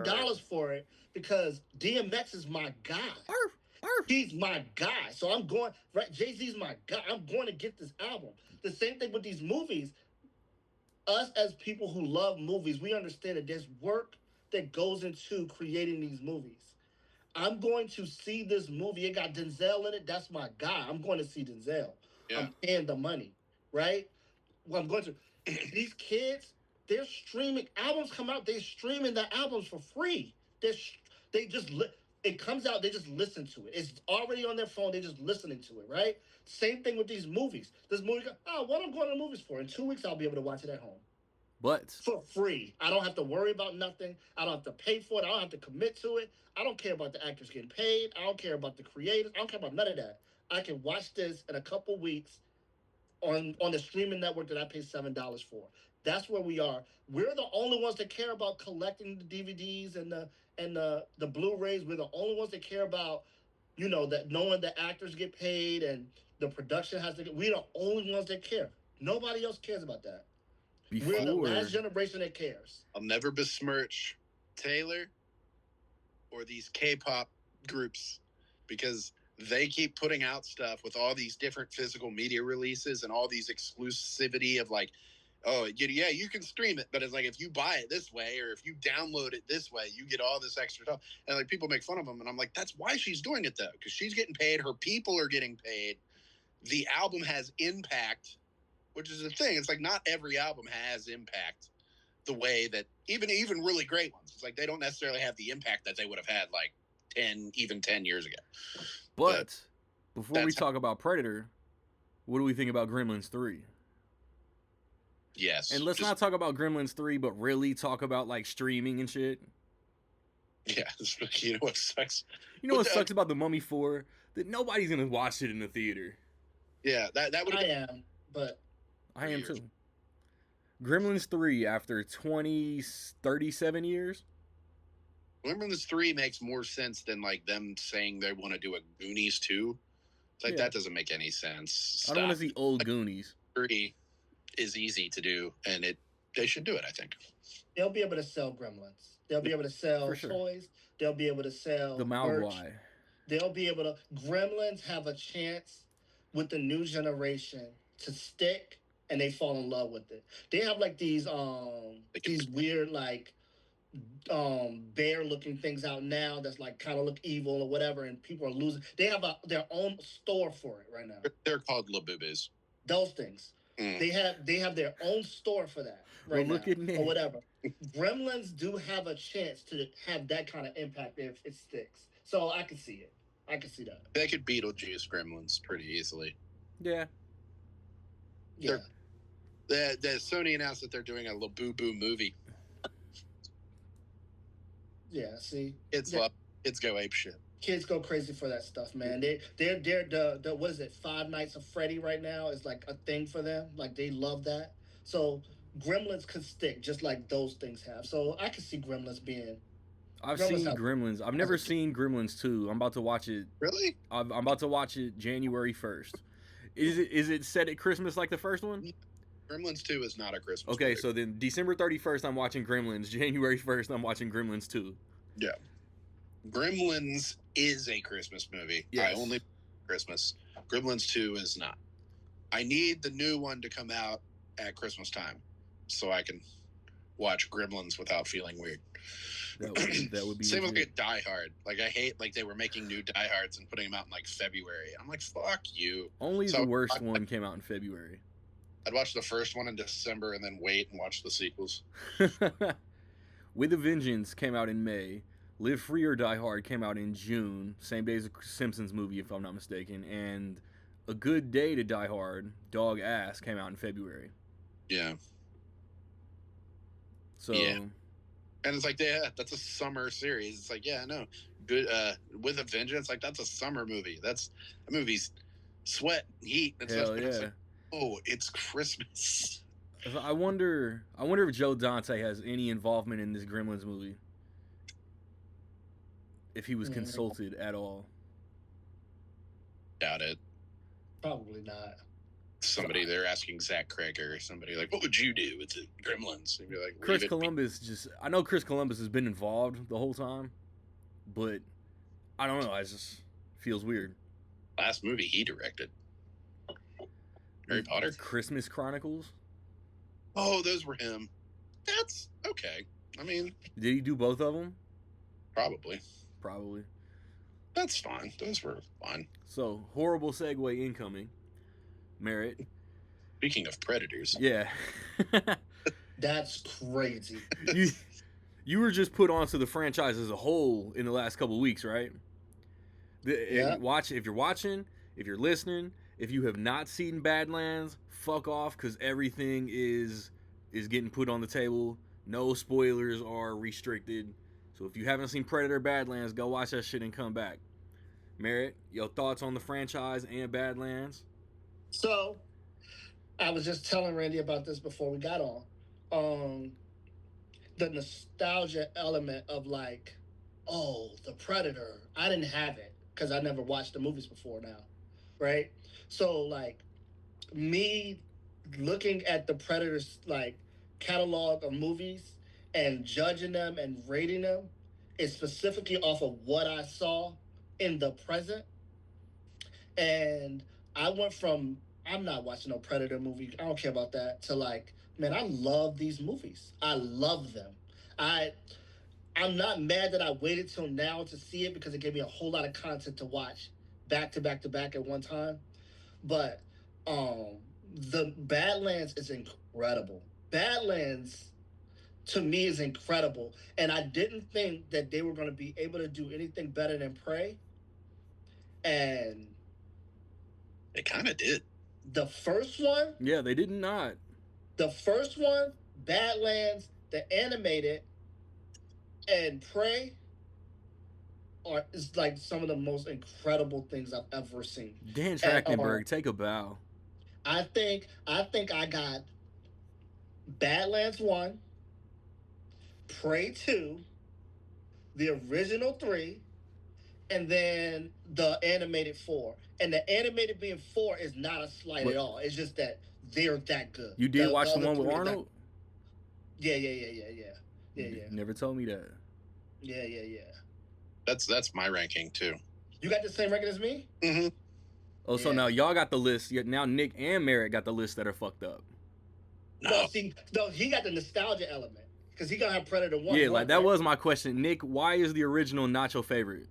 $18 for it because DMX is my guy. He's my guy. So I'm going, right? Jay-Z's my guy. I'm going to get this album. The same thing with these movies. Us as people who love movies, we understand that there's work that goes into creating these movies. I'm going to see this movie. It got Denzel in it. That's my guy. I'm going to see Denzel. Yeah. I'm paying the money, right? Well, I'm going to. These kids, they're streaming. Albums come out. They're streaming the albums for free. It comes out. They just listen to it. It's already on their phone. They're just listening to it, right? Same thing with these movies. This movie, what I'm going to the movies for? In 2 weeks, I'll be able to watch it at home. But for free. I don't have to worry about nothing. I don't have to pay for it. I don't have to commit to it. I don't care about the actors getting paid. I don't care about the creators. I don't care about none of that. I can watch this in a couple weeks on the streaming network that I pay $7 for. That's where we are. We're the only ones that care about collecting the DVDs and the Blu-rays. We're the only ones that care about You know, that knowing the actors get paid and the production has to get, we're the only ones that care. Nobody else cares about that. We're the last Before, generation that cares. I'll never besmirch Taylor or these K-pop groups because they keep putting out stuff with all these different physical media releases and all these exclusivity of like, oh yeah, you can stream it, but it's like if you buy it this way or if you download it this way, you get all this extra stuff. And like people make fun of them, and I'm like, that's why she's doing it though, because she's getting paid, her people are getting paid, the album has impact, which is the thing. It's like not every album has impact the way that even really great ones. It's like they don't necessarily have the impact that they would have had like 10 years ago. but before we talk about Predator, what do we think about Gremlins 3? Yes. And let's not talk about Gremlins 3, but really talk about like streaming and shit. Yeah, you know what sucks? You know what sucks about The Mummy 4? That nobody's gonna watch it in the theater. Yeah, that would. I am, but I am too. Gremlins 3 after 37 years. Gremlins 3 makes more sense than like them saying they want to do a Goonies 2. It's like Yeah. that doesn't make any sense. I don't want to Stop. see old Goonies. 3 is easy to do, and they should do it. I think. they'll be able to sell Gremlins. They'll be able to sell For sure. toys. They'll be able to sell The merch. Mogwai. They'll be able to. Gremlins have a chance with the new generation to stick, and they fall in love with it. They have like these weird like bear looking things out now that's like kind of look evil or whatever, and people are losing. They have their own store for it right now. They're called Labubus. Those things. Mm. They have their own store for that Well, right look now at Nick. or whatever. Gremlins do have a chance to have that kind of impact if it sticks. So I can see it. I can see that. They could Beetlejuice Gremlins pretty easily. Yeah. Yeah. The Sony announced that they're doing a Labubu movie. Yeah. See, It's Yeah. Kids go ape shit. kids go crazy for that stuff, man. They're the what is it? Five Nights of Freddy right now is like a thing for them. Like they love that. So Gremlins could stick just like those things have. So I can see Gremlins being. I've Gremlins seen have- Gremlins. I've never seen Gremlins 2. I'm about to watch it. Really? I'm about to watch it January 1st. Is it set at Christmas like the first one? Gremlins 2 is not a Christmas Okay, movie. so then December 31st I'm watching Gremlins. January 1st I'm watching Gremlins 2. Gremlins is a Christmas movie. Yes. I only Christmas. Gremlins 2 is not. I need the new one to come out at Christmas time so I can watch Gremlins without feeling weird. That would be Same with legit. like Die Hard. Like I hate like they were making new Die Hards and putting them out in like February. I'm like, fuck you. Only So, the worst one came out in February. I'd watch the first one in December and then wait and watch the sequels. With a Vengeance came out in May. Live Free or Die Hard came out in June, same day as the Simpsons movie, if I'm not mistaken. And A Good Day to Die Hard, Dog Ass, came out in February. Yeah. So, Yeah. And it's like, yeah, that's a summer series. It's like, yeah, no, good. With a Vengeance, like that's a summer movie. That movie's sweat, heat. And hell stuff. But it's yeah. like, oh, it's Christmas. So I wonder if Joe Dante has any involvement in this Gremlins movie. If he was Mhm. consulted at all. Doubt it. Probably not. Somebody they're asking Zach Crager or somebody like, what would you do with the Gremlins? And be like, Chris leave it. Columbus I know Chris Columbus has been involved the whole time, but I don't know, it just feels weird. Last movie he directed. Harry Potter. Christmas Chronicles. Oh, those were him. That's okay. I mean, Did he do both of them? probably. Probably. That's fine. Those were fine. So, horrible segue incoming. Merritt. Speaking of predators, Yeah. That's crazy. you were just put onto the franchise as a whole in the last couple weeks, right? Yeah. If you're watching, if you're listening, if you have not seen Badlands, fuck off, because everything is getting put on the table. No spoilers are restricted. So if you haven't seen Predator Badlands, go watch that shit and come back. Merritt, your thoughts on the franchise and Badlands? So, I was just telling Randy about this before we got on. The nostalgia element of like, oh, the Predator. I didn't have it. because I never watched the movies before now, right? So like me looking at the Predators like catalog of movies and judging them and rating them is specifically off of what I saw in the present. And I went from I'm not watching no Predator movie. I don't care about that. To like, man, I love these movies. I love them. I I'm not mad that I waited till now to see it because it gave me a whole lot of content to watch back to back to back at one time. But um the Badlands is incredible. Badlands to me is incredible. And I didn't think that they were going to be able to do anything better than Prey. And They kind of did. the first one, Yeah, they did not. the first one, Badlands, the animated, and Prey are is like some of the most incredible things I've ever seen. Dan And Trachtenberg, take a bow. I think I got Badlands 1, Prey 2, the original 3, and then the animated 4. And the animated being 4 is not a slight What? at all. It's just that they're that good. You did watch the other one with three are that- Arnold? Yeah. Yeah. You never told me that. Yeah. That's my ranking too. You got the same record as me? Mm-hmm. Oh, so Yeah. now y'all got the list. Yet now Nick and Merritt got the list that are fucked up. No, No, he got the nostalgia element because he gonna have Predator 1. Yeah, like that was my question. Nick, why is the original not your favorite?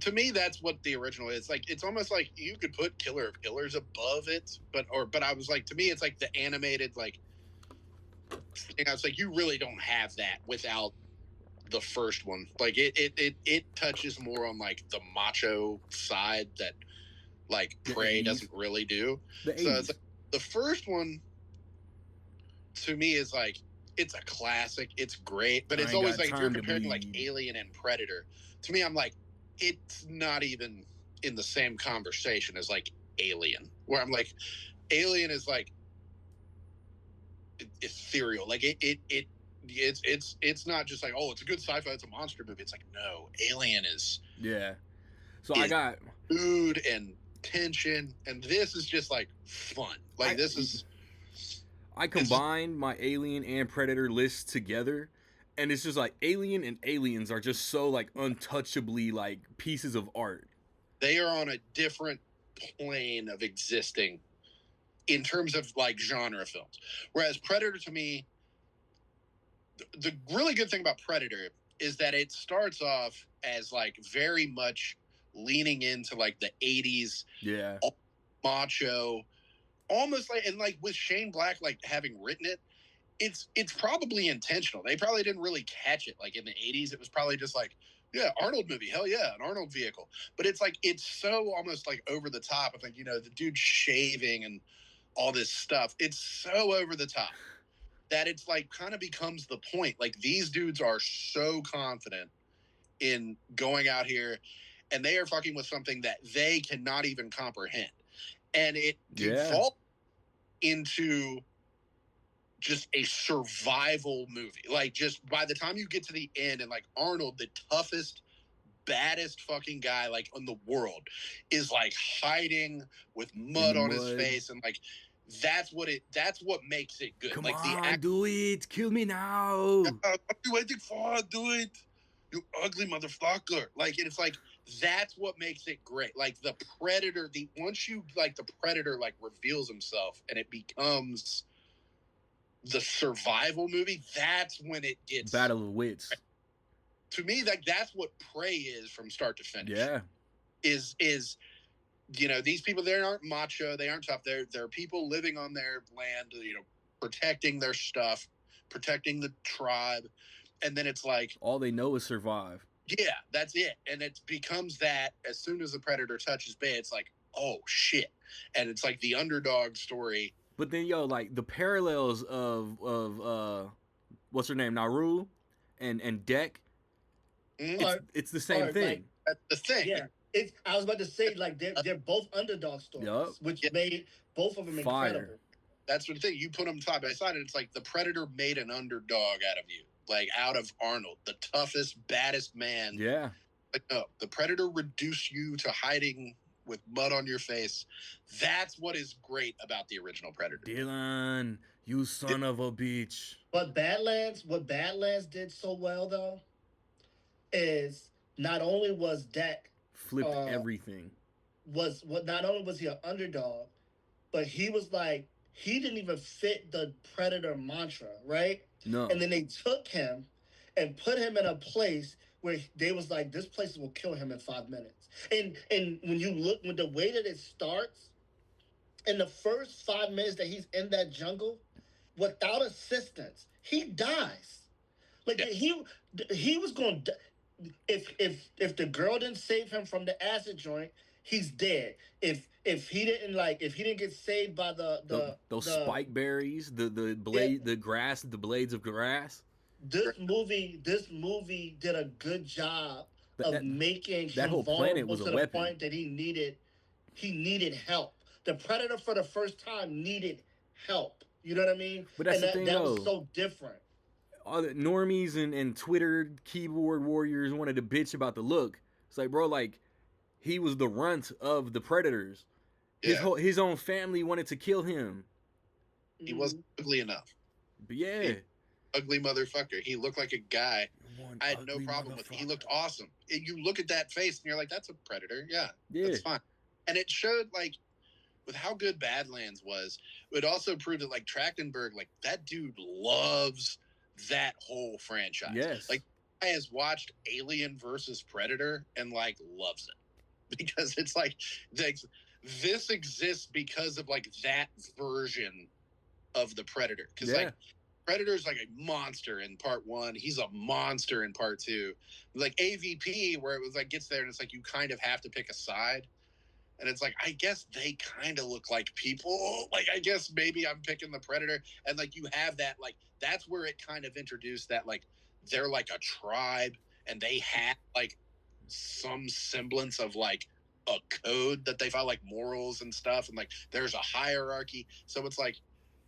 to me that's what the original is. Like it's almost like you could put Killer of Killers above it, but I was like, to me it's like the animated like thing. I was like, you really don't have that without the first one. Like it touches more on like the macho side that like The Prey 80s. doesn't really do. The So 80s. it's like, the first one to me is like it's a classic. It's great, but I it's ain't always got like if you're time to comparing like bleed. Alien and Predator. To me, I'm like it's not even in the same conversation as like Alien, where I'm like Alien is like ethereal. Like it's not just like, oh, it's a good sci-fi, it's a monster movie. It's like, no, Alien is Yeah. So I got food and tension, and this is just like fun. Like this is I combined my Alien and Predator lists together, and it's just like Alien and Aliens are just so like untouchably like pieces of art. they are on a different plane of existing in terms of like genre films. Whereas Predator to me, the really good thing about Predator is that it starts off as like very much leaning into like the 80s Yeah. macho, almost like, and like with Shane Black like having written it, it's probably intentional. They probably didn't really catch it like in the 80s. It was probably just like, yeah, Arnold movie, hell yeah, an Arnold vehicle. But it's like it's so almost like over the top. I think, you know, the dude shaving and all this stuff. It's so over the top that it's like kind of becomes the point. Like these dudes are so confident in going out here and they are fucking with something that they cannot even comprehend. And it Yeah. defaults into just a survival movie. Like just by the time you get to the end and like Arnold, the toughest, baddest fucking guy like in the world, is like hiding with mud In on his mud. face, and like that's what makes it good. Come like on, the act, do it. Kill me now. what are you waiting for? Do it, you ugly motherfucker. Like, and it's like that's what makes it great. Like the Predator, once you like the Predator like reveals himself and it becomes the survival movie, that's when it gets Battle of Wits. to me. Like that's what Prey is from start to finish. Yeah. Is you know, these people, they aren't macho, they aren't tough. They're people living on their land, you know, protecting their stuff, protecting the tribe, and then it's like, All they know is survive. yeah, that's it. And it becomes that as soon as the Predator touches bay, it's like, oh shit. And it's like the underdog story. But then yo, like the parallels of what's her name, Naru and Deck, Mm, it's the same Or, thing. like, that's the thing. Yeah. I was about to say like they're both underdog stories, Yup. which Yeah. made both of them Fire. incredible. That's the thing. You put them side by side, and it's like the Predator made an underdog out of you, like out of Arnold, the toughest, baddest man. Yeah. Like, no, the Predator reduced you to hiding with mud on your face. That's what is great about the original Predator. Dylan, you son of a bitch. But what Badlands did so well though, is not only was Dak Flipped uh everything. was what not only was he an underdog, but he was like he didn't even fit the Predator mantra, right? No. And then they took him and put him in a place where they was like, this place will kill him in 5 minutes. And when you look with the way that it starts, in the first 5 minutes that he's in that jungle, without assistance, he dies. Like he was going to, if the girl didn't save him from the acid joint, he's dead. If he didn't get saved by those spike berries, the blade, the grass, the blades of grass. This movie did a good job of making that whole planet was a weapon. The point that he needed help. The Predator for the first time needed help. You know what I mean? But that's the thing, that was so different. All the normies and Twitter keyboard warriors wanted to bitch about the look. It's like, bro, like he was the runt of the Predators. His own family wanted to kill him. He wasn't ugly enough. But yeah. Ugly motherfucker. He looked like a guy I had no problem with. He looked awesome. You look at that face and you're like, that's a Predator. Yeah. That's fine. And it showed, like, with how good Badlands was, it also proved that, like, Trachtenberg, like, that dude loves that whole franchise. Yes. Like, I has watched Alien versus Predator and, like, loves it. Because it's like, this exists because of, like, that version of the Predator. Because, like, Predator's like a monster in part 1. He's a monster in part 2. Like AVP, where it was like gets there and it's like you kind of have to pick a side. And it's like, I guess they kind of look like people. Like, I guess maybe I'm picking the Predator. And like you have that, like, that's where it kind of introduced that, like, they're like a tribe and they have like some semblance of like a code that they follow, like morals and stuff. And like there's a hierarchy. So it's like,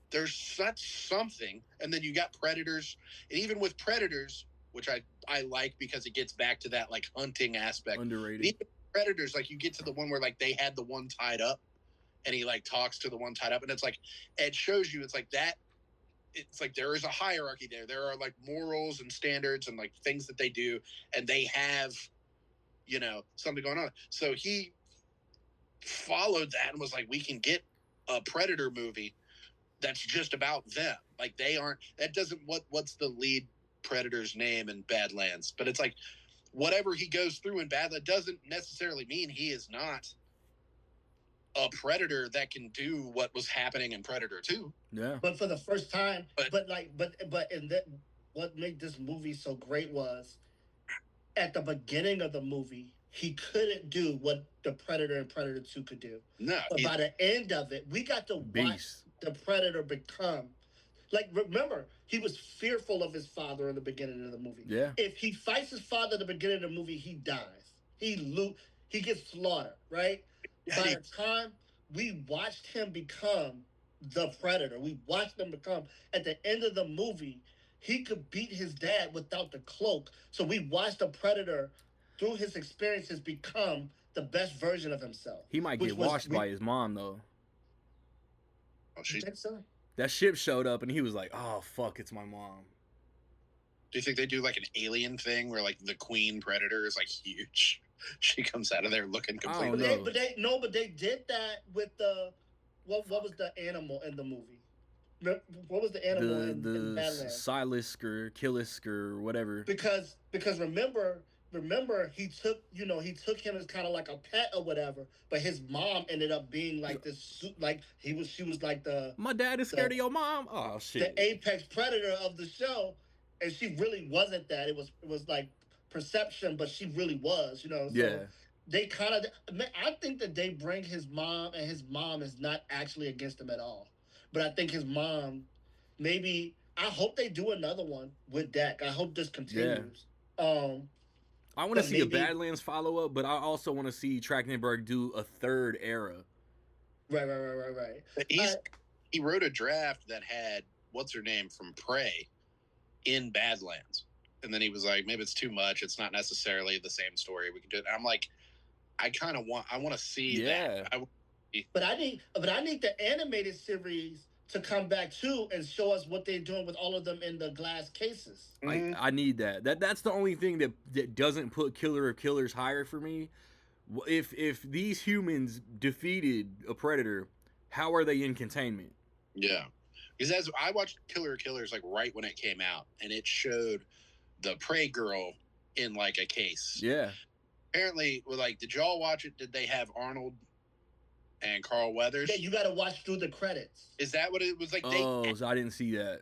there's such something, and then you got Predators, and even with Predators, which I like because it gets back to that like hunting aspect. Underrated. Even Predators, like you get to the one where like they had the one tied up, and he like talks to the one tied up, and it's like it shows you it's like that. It's like there is a hierarchy there. There are like morals and standards and like things that they do, and they have, you know, something going on. So he followed that and was like, we can get a Predator movie that's just about them. Like they aren't, that doesn't, what's the lead Predator's name in Badlands? But it's like, whatever he goes through in Badlands doesn't necessarily mean he is not a Predator that can do what was happening in Predator 2. Yeah. But for the first time, but in that, what made this movie so great was at the beginning of the movie, he couldn't do what the Predator and Predator 2 could do. No. But by the end of it, we got to watch the Predator become, like, remember, he was fearful of his father in the beginning of the movie. Yeah. If he fights his father at the beginning of the movie, he dies. He gets slaughtered, right? By the time we watched him become the Predator, we watched him become, at the end of the movie, he could beat his dad without the cloak. So we watched the Predator, through his experiences, become the best version of himself. He might get washed by his mom, though. Oh, you think so? That ship showed up and he was like, "Oh fuck, it's my mom." Do you think they do like an Alien thing where like the Queen Predator is like huge? She comes out of there looking completely. But they did that with the what was the animal in the movie? What was the animal in Badlands? Silask or Killisk or whatever. Because remember he took him as kind of like a pet or whatever, but his mom ended up being like this, like she was like my dad is scared of your mom. Oh shit, the apex predator of the show, and she really wasn't that. It was like perception, but she really was, So yeah. They kind of, I think that they bring his mom, and his mom is not actually against him at all, but I think his mom, maybe, I hope they do another one with Dak. I hope this continues. Yeah. I want to see a Badlands follow-up, but I also want to see Trachtenberg do a third era. Right. He wrote a draft that had, what's her name from Prey in Badlands. and then he was like, maybe it's too much. It's not necessarily the same story. We can do it. And I'm like, I want to see Yeah. that. But I need the animated series to come back too and show us what they're doing with all of them in the glass cases. I need that. That's the only thing that doesn't put Killer of Killers higher for me. If these humans defeated a predator, how are they in containment? Yeah, because as I watched Killer of Killers like right when it came out, and it showed the prey girl in like a case. Yeah. Apparently, like, did y'all watch it? Did they have Arnold and Carl Weathers? Yeah, you got to watch through the credits. Is that what it was like? Oh, so I didn't see that.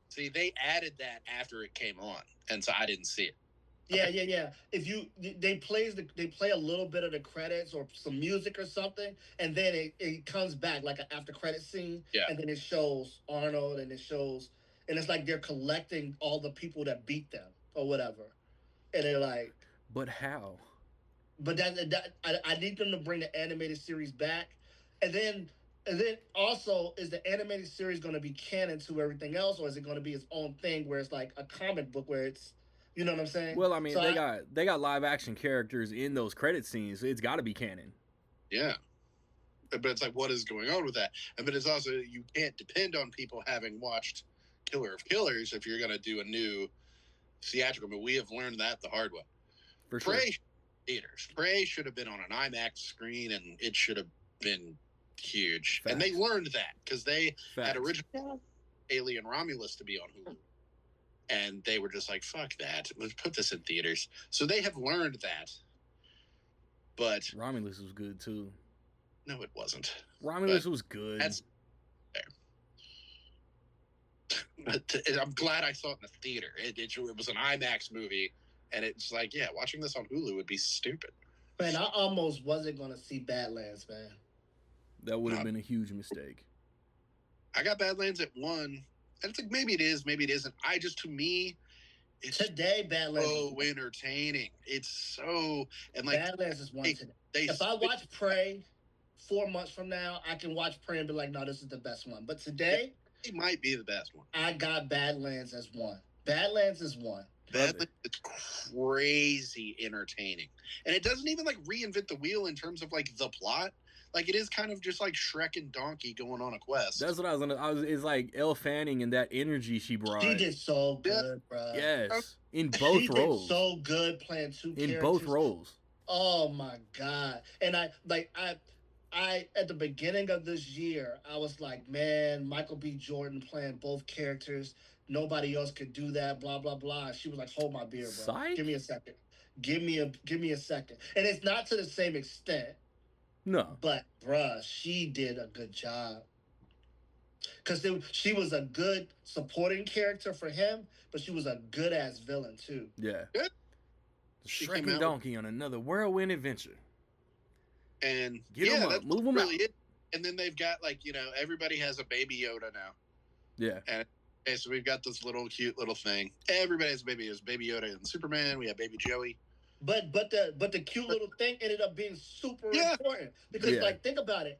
See, they added that after it came on, and so I didn't see it. Yeah. If they play a little bit of the credits or some music or something, and then it comes back like an after credit scene, and then it shows Arnold and and it's like they're collecting all the people that beat them or whatever, and they're like, but how? But I need them to bring the animated series back, and then also, is the animated series going to be canon to everything else, or is it going to be its own thing where it's like a comic book where it's, you know what I'm saying? Well, I mean, so they got live action characters in those credit scenes, so it's got to be canon. Yeah, but it's like, what is going on with that? But it's also, you can't depend on people having watched Killer of Killers if you're going to do a new theatrical. But we have learned that the hard way. For sure. Theaters. Prey should have been on an IMAX screen, and it should have been huge. Facts. And they learned that because they Facts. had original Alien Romulus to be on Hulu, and they were just like, "Fuck that! Let's put this in theaters." So they have learned that. But Romulus was good too. No, it wasn't. Romulus was good. That's there. But I'm glad I saw it in the theater. It was an IMAX movie. And it's like, yeah, watching this on Hulu would be stupid. Man, I almost wasn't going to see Badlands, man. That would have been a huge mistake. I got Badlands at 1. And it's like, maybe it is, maybe it isn't. To me, it's today, Badlands so entertaining. It's so, and like, Badlands is 1 today. If I watch Prey 4 months from now, I can watch Prey and be like, no, this is the best one. But today, it might be the best one. I got Badlands as 1. Badlands is 1. Badlands is crazy entertaining, and it doesn't even like reinvent the wheel in terms of like the plot. Like, it is kind of just like Shrek and Donkey going on a quest. That's what I was. It's like Elle Fanning and that energy she brought. She did so good, bro. Yes, in both roles. Did so good playing two characters. In both roles. Oh my god! And I at the beginning of this year, I was like, man, Michael B. Jordan playing both characters. Nobody else could do that. Blah blah blah. She was like, "Hold my beer, bro. Psych? Give me a second. Give me a second." And it's not to the same extent. No. But bruh, she did a good job. Because she was a good supporting character for him, but she was a good ass villain too. Yeah. Good. Shrek and Donkey on another whirlwind adventure. And get them up, move them really out. And then they've got like, everybody has a baby Yoda now. Yeah. And so we've got this little cute little thing. Everybody has a baby. There's Baby Yoda and Superman. We have Baby Joey. But the cute little thing ended up being super important because like, think about it.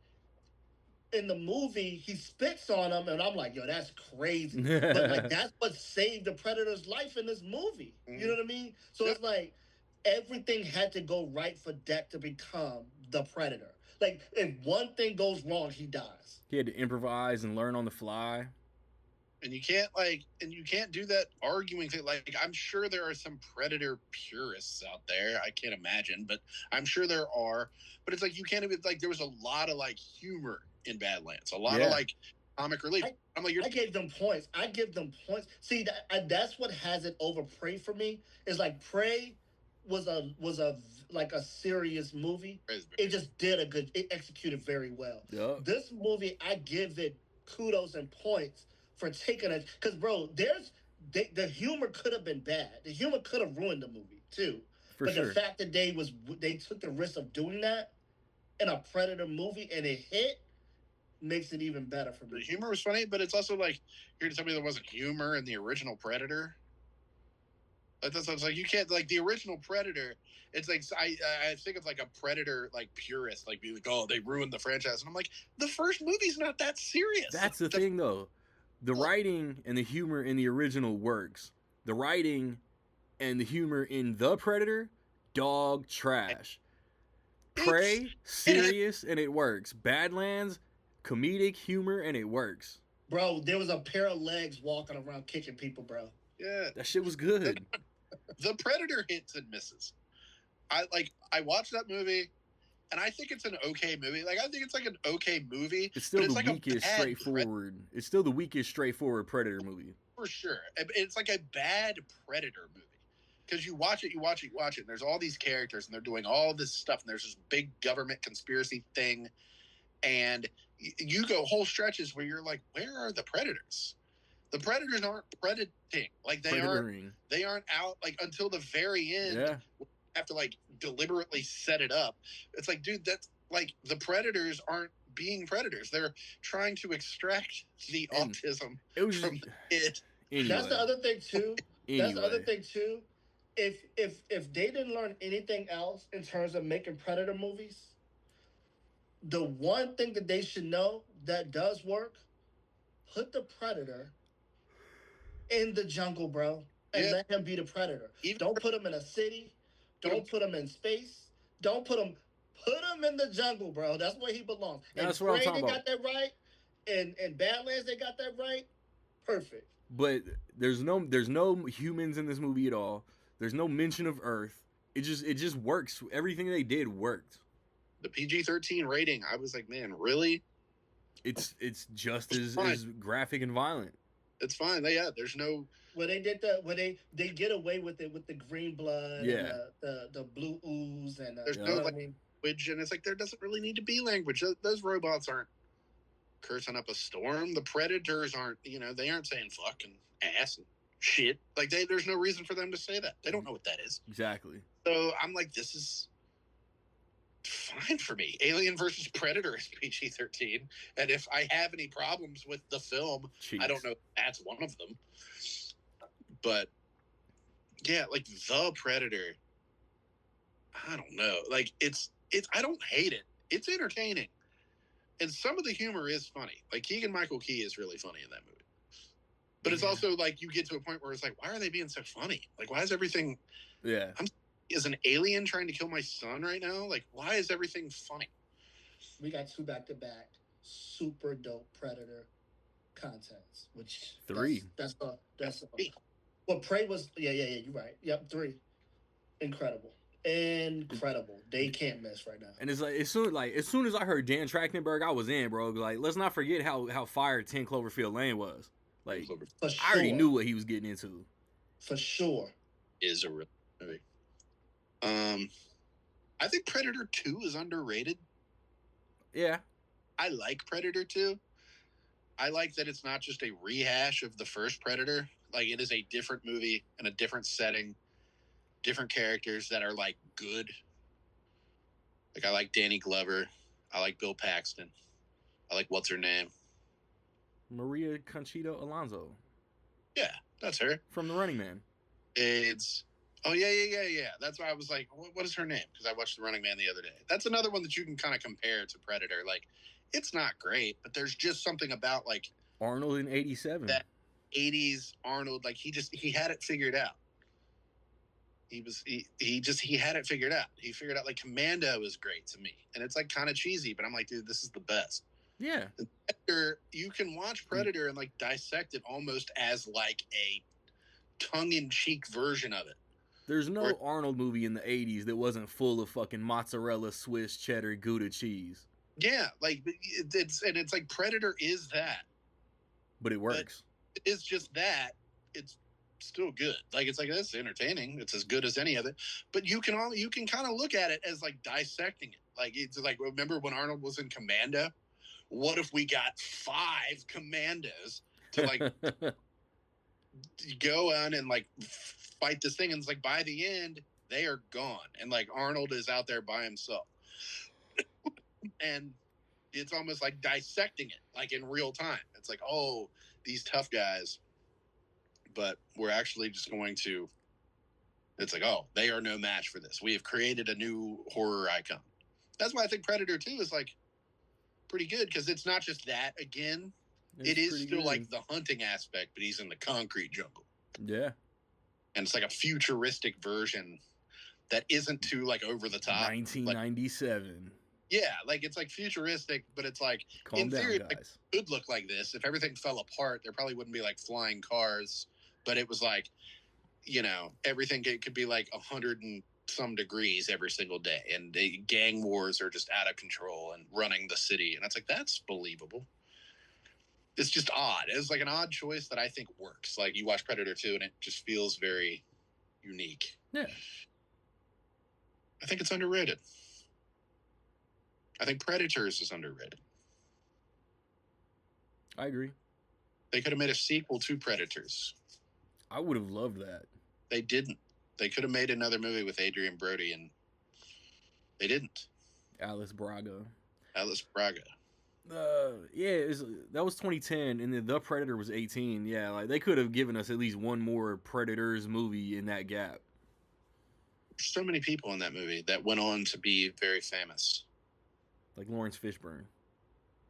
In the movie, he spits on him, and I'm like, yo, that's crazy. But like, that's what saved the Predator's life in this movie. You know what I mean? So it's like everything had to go right for Deck to become the Predator. Like, if one thing goes wrong, he dies. He had to improvise and learn on the fly. And you can't do that arguing thing. Like, I'm sure there are some Predator purists out there. I can't imagine, but I'm sure there are. But it's like, you can't even, like, there was a lot of like humor in Badlands, a lot of like comic relief. I'm like, I gave them points. See, that's what has it over Prey for me. Is like Prey was a like a serious movie. It just it executed very well. Yep. This movie, I give it kudos and points for taking it, because bro, the humor could have been bad. The humor could have ruined the movie too. For sure. The fact that they took the risk of doing that in a Predator movie and it hit makes it even better for me. The humor was funny, but it's also like, you're to tell me there wasn't humor in the original Predator. Like, that's like, you can't, like, the original Predator. It's like, I think of like a Predator like purist, like, be like, oh, they ruined the franchise, and I'm like, the first movie's not that serious. That's the thing, though. The writing and the humor in the original works. The writing and the humor in The Predator, dog trash. Prey, serious, and it works. Badlands, comedic humor, and it works. Bro, there was a pair of legs walking around kicking people, bro. Yeah, That shit was good. the Predator hits and misses. I watched that movie, and I think it's an okay movie. Like, I think it's like an okay movie. It's still but the like weakest straightforward. It's still the weakest straightforward Predator movie. For sure. It's like a bad Predator movie. Because you watch it, and there's all these characters, and they're doing all this stuff, and there's this big government conspiracy thing, and you go whole stretches where you're like, where are the Predators? The Predators aren't predating. Like, they aren't out, like, until the very end. Yeah. Have to, like, deliberately set it up. It's like, dude, that's, like, the Predators aren't being predators. They're trying to extract the autism from it. Anyway. That's the other thing, too. That's the other thing, too. If they didn't learn anything else in terms of making Predator movies, the one thing that they should know that does work, put the Predator in the jungle, bro, and let him be the Predator. Don't put him in a city. Don't put him in space. Don't put him in the jungle, bro. That's where he belongs. That's and what I'm talking they about. got that right. And Badlands, they got that right. Perfect. But there's no humans in this movie at all. There's no mention of Earth. It just works. Everything they did worked. The PG-13 rating, I was like, man, really? It's just as graphic and violent. It's fine. There's no. Where they did they get away with it with the green blood, and the blue ooze, and there's no language, and it's like there doesn't really need to be language. Those robots aren't cursing up a storm. The Predators aren't, they aren't saying fuck and ass and shit. Like there's no reason for them to say that. They don't know what that is. Exactly. So I'm like, this is fine for me. Alien versus Predator is PG-13, and if I have any problems with the film, I don't know if that's one of them. But yeah, like The Predator, I don't know. Like it's I don't hate it. It's entertaining, and some of the humor is funny. Like Keegan-Michael Key is really funny in that movie. But it's also like you get to a point where it's like, why are they being so funny? Like, why is everything? Yeah. Is an alien trying to kill my son right now? Like, why is everything funny? We got 2 back-to-back super dope Predator contents, which 3. That's well, Prey was you're right. Yep, 3. Incredible. They can't miss right now. And it's like as soon as I heard Dan Trachtenberg, I was in, bro. Like, let's not forget how fire 10 Cloverfield Lane was. Like, For sure. I already knew what he was getting into. For sure. Is a real movie. I think Predator 2 is underrated. Yeah. I like Predator 2. I like that it's not just a rehash of the first Predator. Like, it is a different movie in a different setting, different characters that are, like, good. Like, I like Danny Glover. I like Bill Paxton. I like what's her name? Maria Conchita Alonso. Yeah, that's her. From The Running Man. Oh, yeah. That's why I was like, what is her name? Because I watched The Running Man the other day. That's another one that you can kind of compare to Predator. Like, it's not great, but there's just something about, like... Arnold in 87. That 80s Arnold, like, he had it figured out. He had it figured out. He figured out, like, Commando is great to me. And it's, like, kind of cheesy, but I'm like, dude, this is the best. Yeah. Predator, you can watch Predator and, like, dissect it almost as, like, a tongue-in-cheek version of it. There's no Arnold movie in the 80s that wasn't full of fucking mozzarella, Swiss, cheddar, Gouda cheese. Yeah, like, it's like Predator is that. But it works. But it's just that. It's still good. Like, it's like, this is entertaining. It's as good as any of it. But you can kind of look at it as, like, dissecting it. Like, it's like, remember when Arnold was in Commando? What if we got 5 commandos to, like, go on and, like, fight this thing? And it's like, by the end, they are gone. And, like, Arnold is out there by himself. And it's almost like dissecting it, like, in real time. It's like, oh, these tough guys. But we're actually just going to... It's like, oh, they are no match for this. We have created a new horror icon. That's why I think Predator 2 is, like, pretty good, because it's not just that again. It is still good. Like the hunting aspect, but he's in the concrete jungle. Yeah. and it's like a futuristic version that isn't too like over the top. 1997. Yeah, like it's like futuristic, but it's like Calm in down, theory guys. it could look like this. If everything fell apart, there probably wouldn't be like flying cars, but it was like, you know, everything could be like 100 and some degrees every single day, and the gang wars are just out of control and running the city, and it's like that's believable. It's just odd. It's like an odd choice that I think works. Like you watch Predator 2 and it just feels very unique. Yeah. I think it's underrated. I think Predators is underrated. I agree. They could have made a sequel to Predators. I would have loved that. They didn't. They could have made another movie with Adrian Brody, and they didn't. Alice Braga. Alice Braga. Yeah, that was 2010, and then The Predator was 18. Yeah, like they could have given us at least one more Predators movie in that gap. So many people in that movie that went on to be very famous. Like Lawrence Fishburne.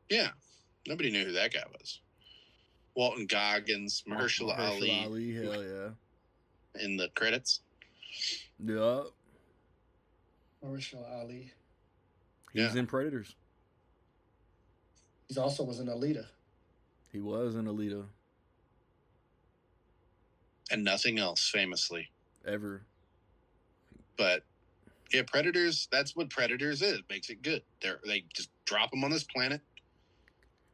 Yeah. Nobody knew who that guy was. Walton Goggins, Mahershala Ali. Hell yeah. In the credits. Yeah. Mahershala Ali. He was in Predators. He also was an Alita. He was an Alita. And nothing else, famously. Ever. But, yeah, Predators, that's what Predators is. It makes it good. They just drop them on this planet,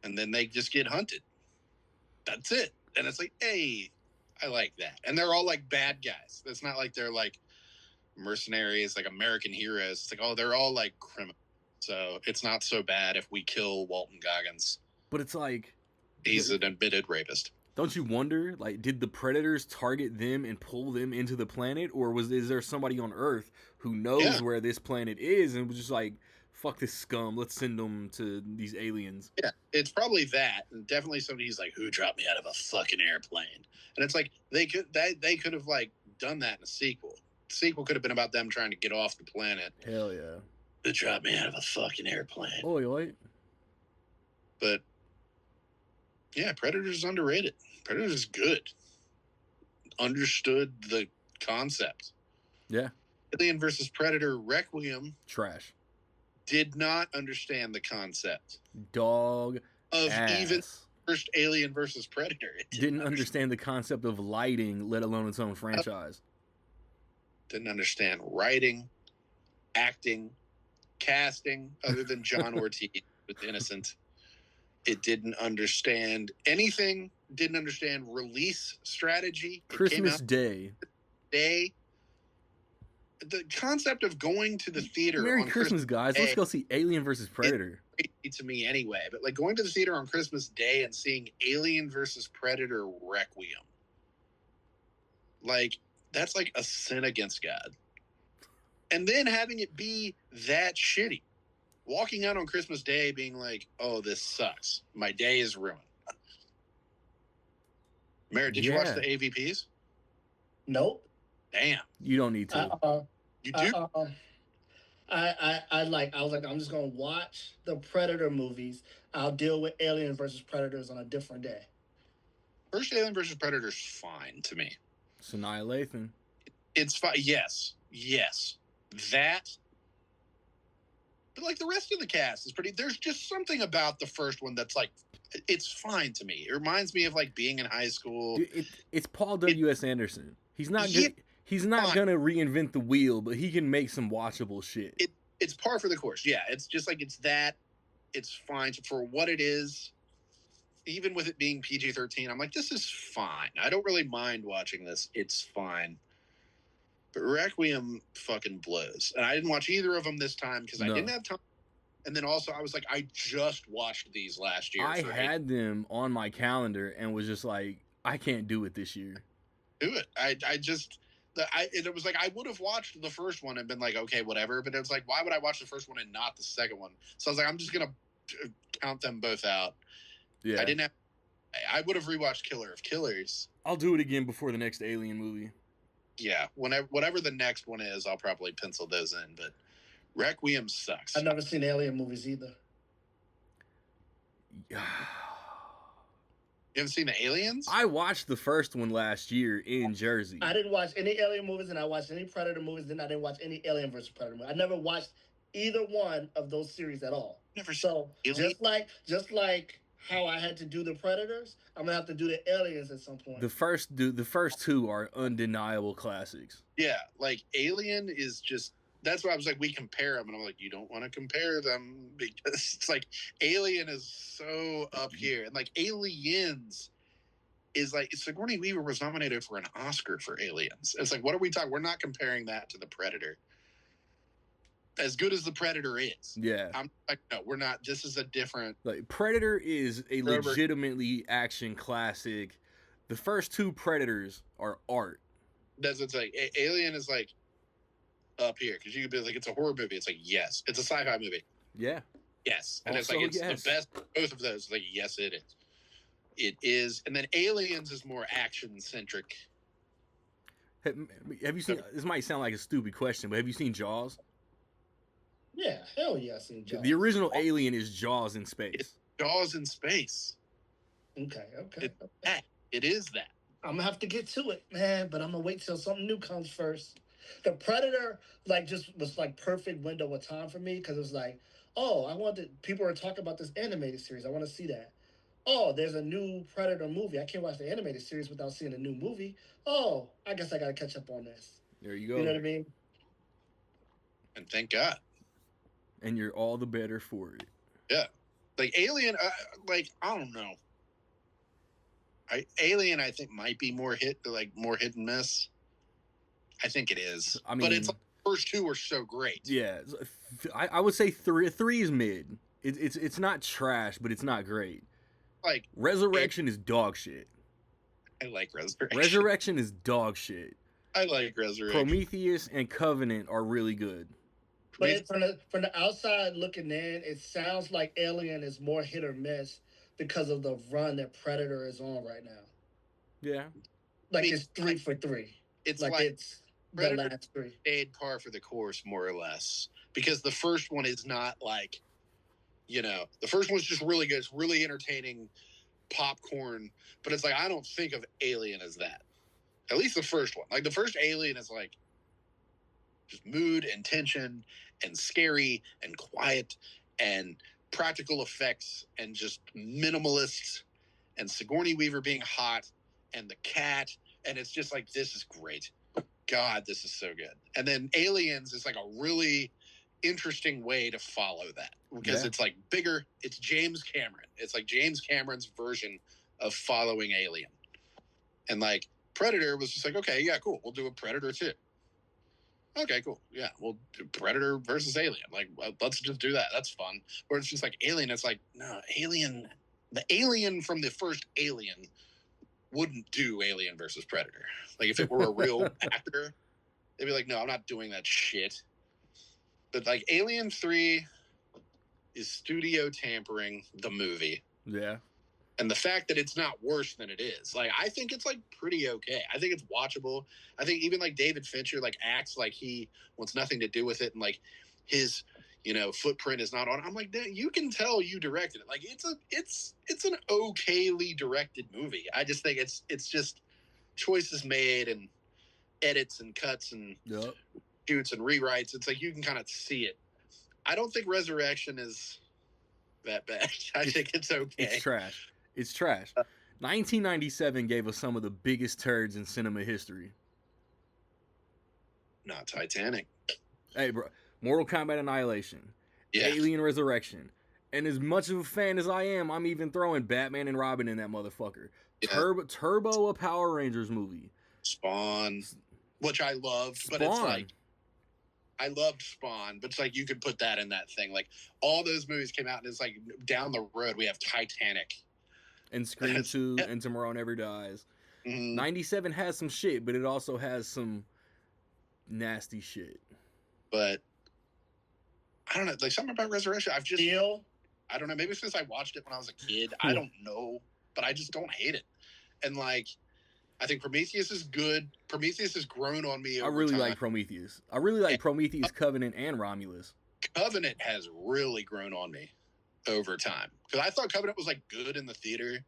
and then they just get hunted. That's it. And it's like, hey, I like that. And they're all, like, bad guys. It's not like they're, like, mercenaries, like American heroes. It's like, oh, they're all, like, criminals. So it's not so bad if we kill Walton Goggins. But it's like... He's an admitted rapist. Don't you wonder, like, did the Predators target them and pull them into the planet? Or is there somebody on Earth who knows where this planet is and was just like, fuck this scum, let's send them to these aliens? Yeah, it's probably that. And definitely somebody who's like, who dropped me out of a fucking airplane? And it's like, they could have, like, done that in a sequel. The sequel could have been about them trying to get off the planet. Hell yeah. Who dropped me out of a fucking airplane? Oi, oi. But, yeah, Predator's is underrated. Predator's is good. Understood the concept. Yeah. Alien versus Predator Requiem. Trash. Did not understand the concept. Dog of ass. Even first Alien versus Predator. It didn't understand the concept of lighting, let alone its own franchise. Didn't understand writing, acting, casting, other than John Ortiz with Innocent. It didn't understand anything. Didn't understand release strategy. Christmas Day. The concept of going to the theater. Merry on Christmas, guys. Day, let's go see Alien versus Predator. To me, anyway. But like going to the theater on Christmas Day and seeing Alien versus Predator Requiem, like that's like a sin against God. And then having it be that shitty. Walking out on Christmas Day being like, oh, this sucks. My day is ruined. Merritt, did you watch the AVPs? Nope. Damn. You don't need to. You do? I was like, I'm just going to watch the Predator movies. I'll deal with Alien versus Predators on a different day. First Alien versus Predator is fine to me. Sanaa Lathan. It's fine. Yes. That. But like the rest of the cast is pretty. There's just something about the first one that's like, it's fine to me. It reminds me of like being in high school. Dude, it's Paul W.S. Anderson. He's not good. He's not gonna reinvent the wheel, but he can make some watchable shit. It's par for the course. Yeah, it's just like it's fine for what it is. Even with it being PG-13, I'm like, this is fine. I don't really mind watching this. It's fine. But Requiem fucking blows, and I didn't watch either of them this time because I didn't have time. And then also, I was like, I just watched these last year. I had them on my calendar and was just like, I can't do it this year. Do it. It was like I would have watched the first one and been like, okay, whatever. But it was like, why would I watch the first one and not the second one? So I was like, I'm just gonna count them both out. Yeah, I would have rewatched Killer of Killers. I'll do it again before the next Alien movie. Yeah, whatever the next one is, I'll probably pencil those in. But Requiem sucks. I've never seen Alien movies either. You haven't seen the Aliens? I watched the first one last year in Jersey. I didn't watch any Alien movies, and I watched any Predator movies. Then I didn't watch any Alien versus Predator movies. I never watched either one of those series at all. Never seen So Alien? just like how I had to do the Predators, I'm gonna have to do the Aliens at some point. The first two are undeniable classics. Yeah, like Alien is just. That's why I was like, we compare them, and I'm like, you don't want to compare them because it's like Alien is so up here, and like Aliens is like Sigourney Weaver was nominated for an Oscar for Aliens. It's like, what are we talking? We're not comparing that to the Predator. As good as the Predator is, Yeah. I'm like, no, we're not. This is a different. Like Predator is a Robert- legitimately action classic. The first two Predators are art. That's it's like Alien is like up here because you could be like, it's a horror movie. It's like, yes, it's a sci-fi movie. Yeah. Yes, and Also, it's yes. the best. Both of those, like, yes, it is. It is, and then Aliens is more action centric. Have you seen? This might sound like a stupid question, but have you seen Jaws? Yeah, hell yeah, I seen Jaws. The original Alien is Jaws in space. Jaws in space. Okay. It is that. I'm gonna have to get to it, man. But I'm gonna wait till something new comes first. The Predator, like, just was like perfect window of time for me because it was like, oh, people are talking about this animated series. I want to see that. Oh, there's a new Predator movie. I can't watch the animated series without seeing a new movie. Oh, I guess I gotta catch up on this. There you go. You know what I mean? And thank God. And you're all the better for it. Yeah, like Alien. Like, I don't know. Alien, I think, might be more hit and miss. I think it is. I but mean- it's like, the first two are so great. Yeah, I would say three is mid. It's not trash, but it's not great. Like, Resurrection is dog shit. I like Resurrection. Resurrection is dog shit. I like Resurrection. Prometheus and Covenant are really good. But from the outside looking in, it sounds like Alien is more hit or miss because of the run that Predator is on right now. Yeah. Like, I mean, it's 3 for 3. It's Like, like it's the Predator last 3. stayed par for the course, more or less, because the first one is not like, the first one's just really good. It's really entertaining popcorn, but it's like, I don't think of Alien as that. At least the first one. Like, the first Alien is like just mood and tension and scary and quiet and practical effects and just minimalist and Sigourney Weaver being hot and the cat, and it's just like, this is great. God, this is so good. And then Aliens is like a really interesting way to follow that because it's like bigger. It's James Cameron. It's like James Cameron's version of following Alien. And like Predator was just like, okay, yeah, cool. We'll do a Predator 2. Okay, cool. Yeah, we'll do Predator versus Alien. Like, let's just do that. That's fun. Or it's just like Alien. It's like, no, Alien. The Alien from the first Alien wouldn't do Alien versus Predator. Like, if it were a real actor, they'd be like, no, I'm not doing that shit. But like, Alien 3 is studio tampering the movie. Yeah. And the fact that it's not worse than it is, like, I think it's like pretty okay. I think it's watchable. I think even like David Fincher like acts like he wants nothing to do with it, and like his footprint is not on. I'm like, you can tell you directed it. Like, it's an okayly directed movie. I just think it's just choices made and edits and cuts and shoots and rewrites. It's like you can kind of see it. I don't think Resurrection is that bad. I think it's okay. It's trash. It's trash. 1997 gave us some of the biggest turds in cinema history. Not Titanic. Hey, bro. Mortal Kombat Annihilation. Yeah. Alien Resurrection. And as much of a fan as I am, I'm even throwing Batman and Robin in that motherfucker. Yeah. Turbo, a Power Rangers movie. Spawn, which I loved, but it's like, I loved Spawn, but it's like you could put that in that thing. Like, all those movies came out, and it's like down the road we have Titanic. And Scream 2, and Tomorrow Never Dies. Mhm. 97 has some shit, but it also has some nasty shit. But I don't know, like something about Resurrection. I don't know. Maybe since I watched it when I was a kid, I don't know, but I just don't hate it. And like, I think Prometheus is good. Prometheus has grown on me. I Over really time. like Prometheus. I really like Prometheus, Covenant, and Romulus. Covenant has really grown on me over time because I thought Covenant was like good in the theater,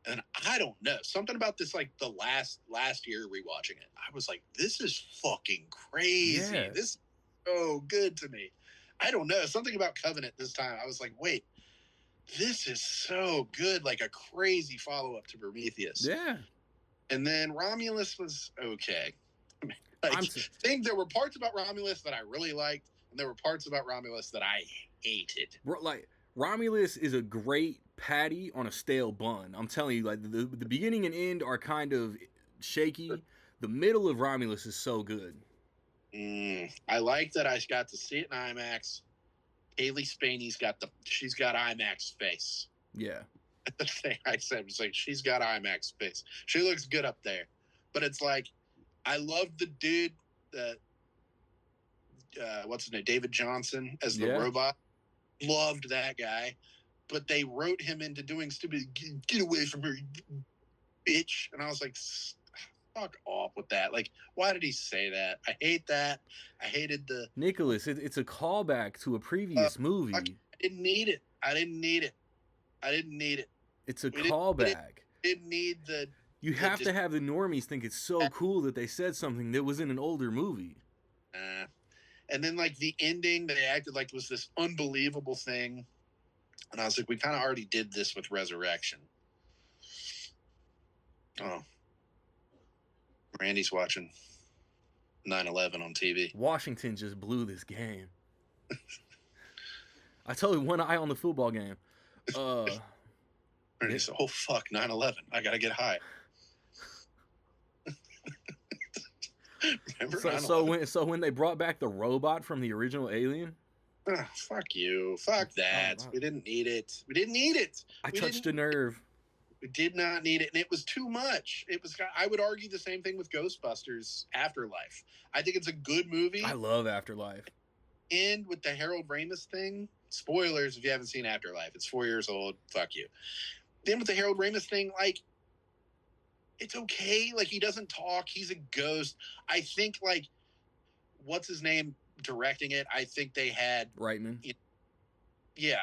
And I don't know, something about this, like the last year rewatching it, I was like, this is fucking crazy. Yeah. This is so good to me. I don't know, something about Covenant this time. I was like, wait, this is so good, like a crazy follow up to Prometheus. Yeah. And then Romulus was okay. I think there were parts about Romulus that I really liked, and there were parts about Romulus that I hated. Like Romulus is a great patty on a stale bun. I'm telling you, like the beginning and end are kind of shaky. The middle of Romulus is so good. I like that I got to see it in IMAX. Haley Spaney's got IMAX face. Yeah. The thing I said was like, she's got IMAX face. She looks good up there. But it's like, I love the dude that what's his name? David Johnson as the robot. Loved that guy. But they wrote him into doing stupid, get away from her, bitch. And I was like, fuck off with that. Like, why did he say that? I hate that. I hated the... Nicholas, it's a callback to a previous movie. I didn't need it. It's a callback. Didn't need the... You have to have the normies think it's so cool that they said something that was in an older movie. And then, like, the ending, they acted like it was this unbelievable thing. And I was like, we kind of already did this with Resurrection. Oh. Randy's watching 9/11 on TV. Washington just blew this game. I told you, one eye on the football game. Randy said, oh, fuck, 9/11. I got to get high. So when they brought back the robot from the original Alien, fuck you, fuck that. We didn't need it. I touched a nerve. We did not need it, and it was too much. I would argue the same thing with Ghostbusters Afterlife. I think it's a good movie. I love Afterlife. And with the Harold Ramis thing, spoilers if you haven't seen Afterlife, it's 4 years old. Fuck you. Then with the Harold Ramis thing, like, it's okay. Like, he doesn't talk. He's a ghost. I think, like, what's his name directing it? I think they had... Reitman. Yeah.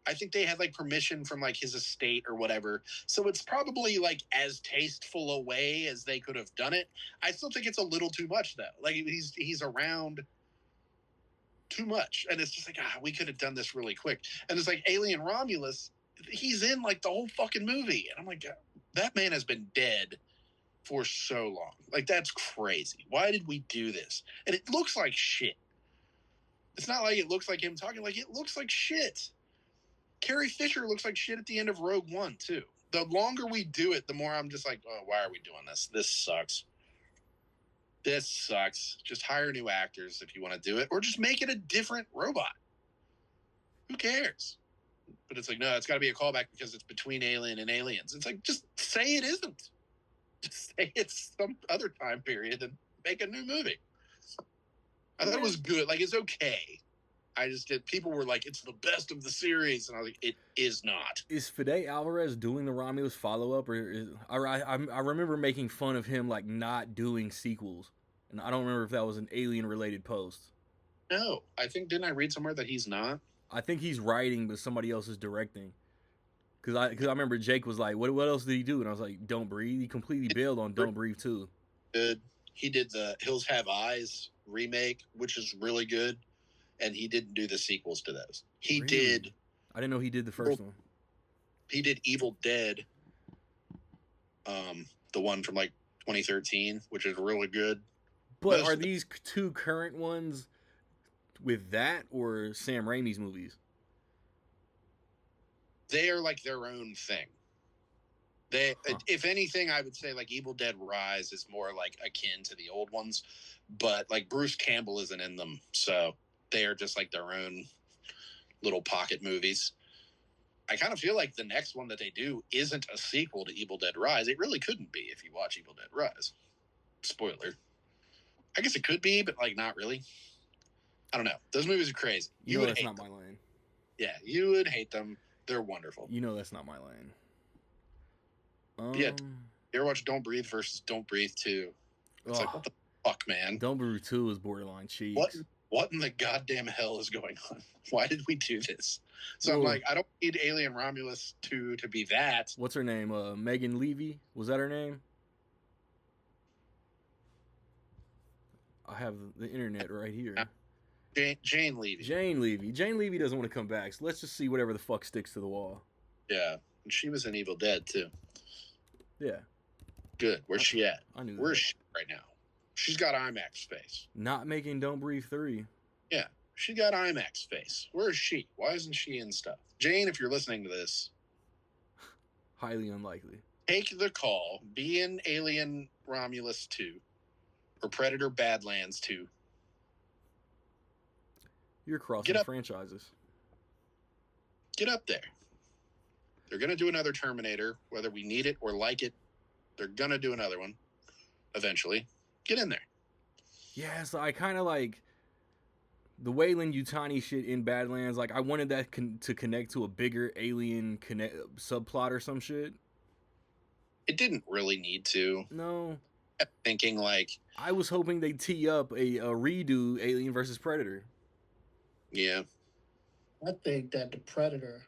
I think they had, like, permission from, like, his estate or whatever. So it's probably, like, as tasteful a way as they could have done it. I still think it's a little too much, though. Like, he's around too much. And it's just like, we could have done this really quick. And it's like Alien Romulus, he's in, like, the whole fucking movie. And I'm like, that man has been dead for so long. Like, that's crazy. Why did we do this? And it looks like shit. It's not like it looks like him talking. Like, it looks like shit. Carrie Fisher looks like shit at the end of Rogue One, too. The longer we do it, the more I'm just like, oh, why are we doing this? This sucks. Just hire new actors if you want to do it. Or just make it a different robot. Who cares? But it's like, no, it's got to be a callback because it's between Alien and Aliens. It's like, just say it isn't. Just say it's some other time period and make a new movie. I thought it was good. Like, it's okay. People were like, it's the best of the series. And I was like, it is not. Is Fede Alvarez doing the Romulus follow-up? I remember making fun of him, like, not doing sequels. And I don't remember if that was an Alien-related post. No. Didn't I read somewhere that he's not? I think he's writing, but somebody else is directing. Because I remember Jake was like, what else did he do? And I was like, Don't Breathe. He completely bailed on Don't Breathe, too. Good. He did the Hills Have Eyes remake, which is really good. And he didn't do the sequels to those. He did. I didn't know he did the first one. He did Evil Dead. The one from, like, 2013, which is really good. But are these two current ones with that or Sam Raimi's movies? They are like their own thing. If anything, I would say like Evil Dead Rise is more like akin to the old ones, but like Bruce Campbell isn't in them, so they are just like their own little pocket movies. I kind of feel like the next one that they do isn't a sequel to Evil Dead Rise. It really couldn't be if you watch Evil Dead Rise. Spoiler. I guess it could be, but like not really. I don't know. Those movies are crazy. You know that's not my lane. Yeah, you would hate them. They're wonderful. You know that's not my lane. Yeah. You ever watch Don't Breathe versus Don't Breathe 2? It's like, what the fuck, man? Don't Breathe 2 is borderline cheeks. what in the goddamn hell is going on? Why did we do this? So I'm Whoa. like, I don't need Alien Romulus 2 to be that. What's her name? Megan Levy? Was that her name? I have the internet right here. Jane Levy. Jane Levy. Jane Levy doesn't want to come back, so let's just see whatever the fuck sticks to the wall. Yeah. And she was in Evil Dead too. Yeah, Good. Where's she at? I knew Where's that. she right now? She's got IMAX face. Not making Don't Breathe 3. Yeah. She got IMAX face. Where is she? Why isn't she in stuff? Jane, if you're listening to this, Highly unlikely. take the call. Be in Alien Romulus 2 or Predator Badlands 2. You're crossing Get up. franchises. Get up there. They're going to do another Terminator, whether we need it or like it. They're going to do another one eventually. Get in there. Yeah, so I kind of like the Wayland Yutani shit in Badlands. Like, I wanted that to connect to a bigger alien subplot or some shit. It didn't really need to. No. I kept thinking, like, I was hoping they'd tee up a redo Alien versus Predator. yeah. I think that the Predator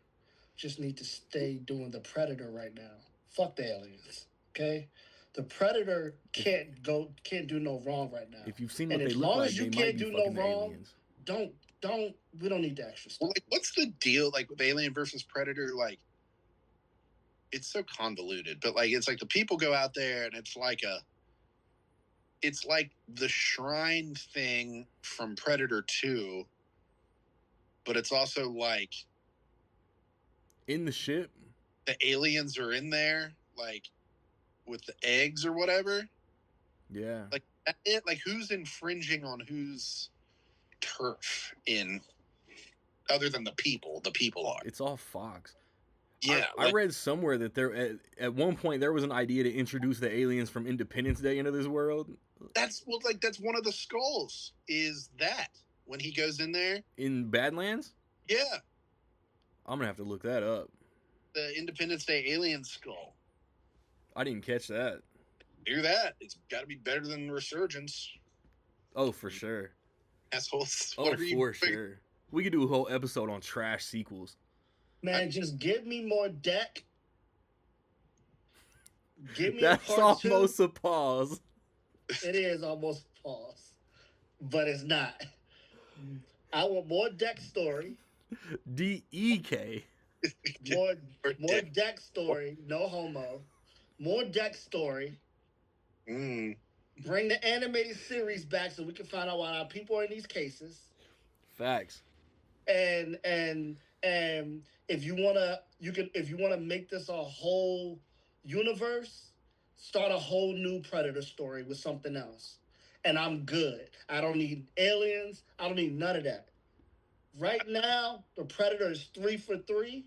just need to stay doing the Predator right now. Fuck the aliens, okay? The Predator can't do no wrong right now. If you've seen what And they as look long like, as they you might can't be do no fucking the wrong, aliens. we don't need the extra stuff. Well, like, what's the deal, like, with Alien versus Predator? Like, it's so convoluted, but, like, it's like the people go out there and it's like the shrine thing from Predator 2, but it's also like In the ship? the aliens are in there, like, with the eggs or whatever. Yeah. Like, that it, like, who's infringing on whose turf in, other than the people? The people are. It's all Fox. Yeah. I read somewhere that there at one point there was an idea to introduce the aliens from Independence Day into this world. that's one of the skulls, is that when he goes in there. In Badlands? Yeah. I'm gonna have to look that up. The Independence Day alien skull. I didn't catch that. Do that. It's got to be better than Resurgence. Oh, for sure. Assholes. Oh, for sure. We could do a whole episode on trash sequels. Man, just give me more deck. Give me That's a part almost a pause. 2. It is almost pause, but it's not. I want more deck story. DEK. More Deck. deck story. No homo. More deck story. Mm. Bring the animated series back so we can find out why our people are in these cases. Facts. And if you wanna make this a whole universe, start a whole new Predator story with something else. And I'm good. I don't need aliens. I don't need none of that. Right now, the Predator is 3 for 3.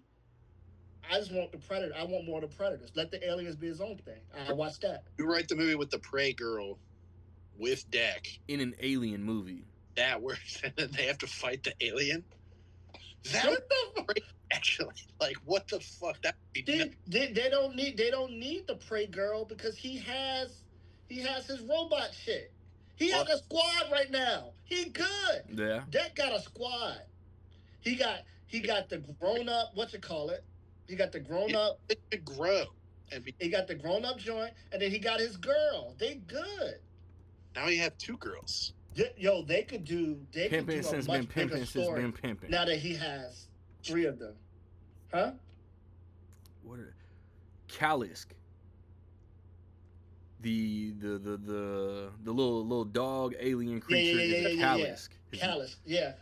I just want the Predator. I want more of the Predators. Let the aliens be his own thing. I watch that. You write the movie with the Prey girl with Deck. In an alien movie. That works, and then they have to fight the alien. That What would the be great, actually. Like, what the fuck? That would be nuts. They don't need the Prey girl because he has his robot shit. He has a squad right now. He good. Yeah. Deck got a squad. He got the grown up. What you call it? He got the grown up. It could grow and be. He got the grown up joint, and then he got his girl. They good. Now you have two girls. Yo, they could do. They could do Pimpin' a since much been bigger pimpin' since story been pimpin'. now that he has 3 of them. Huh? What are Kalisk. The little dog alien creature is yeah. Kalisk. Callus, yeah.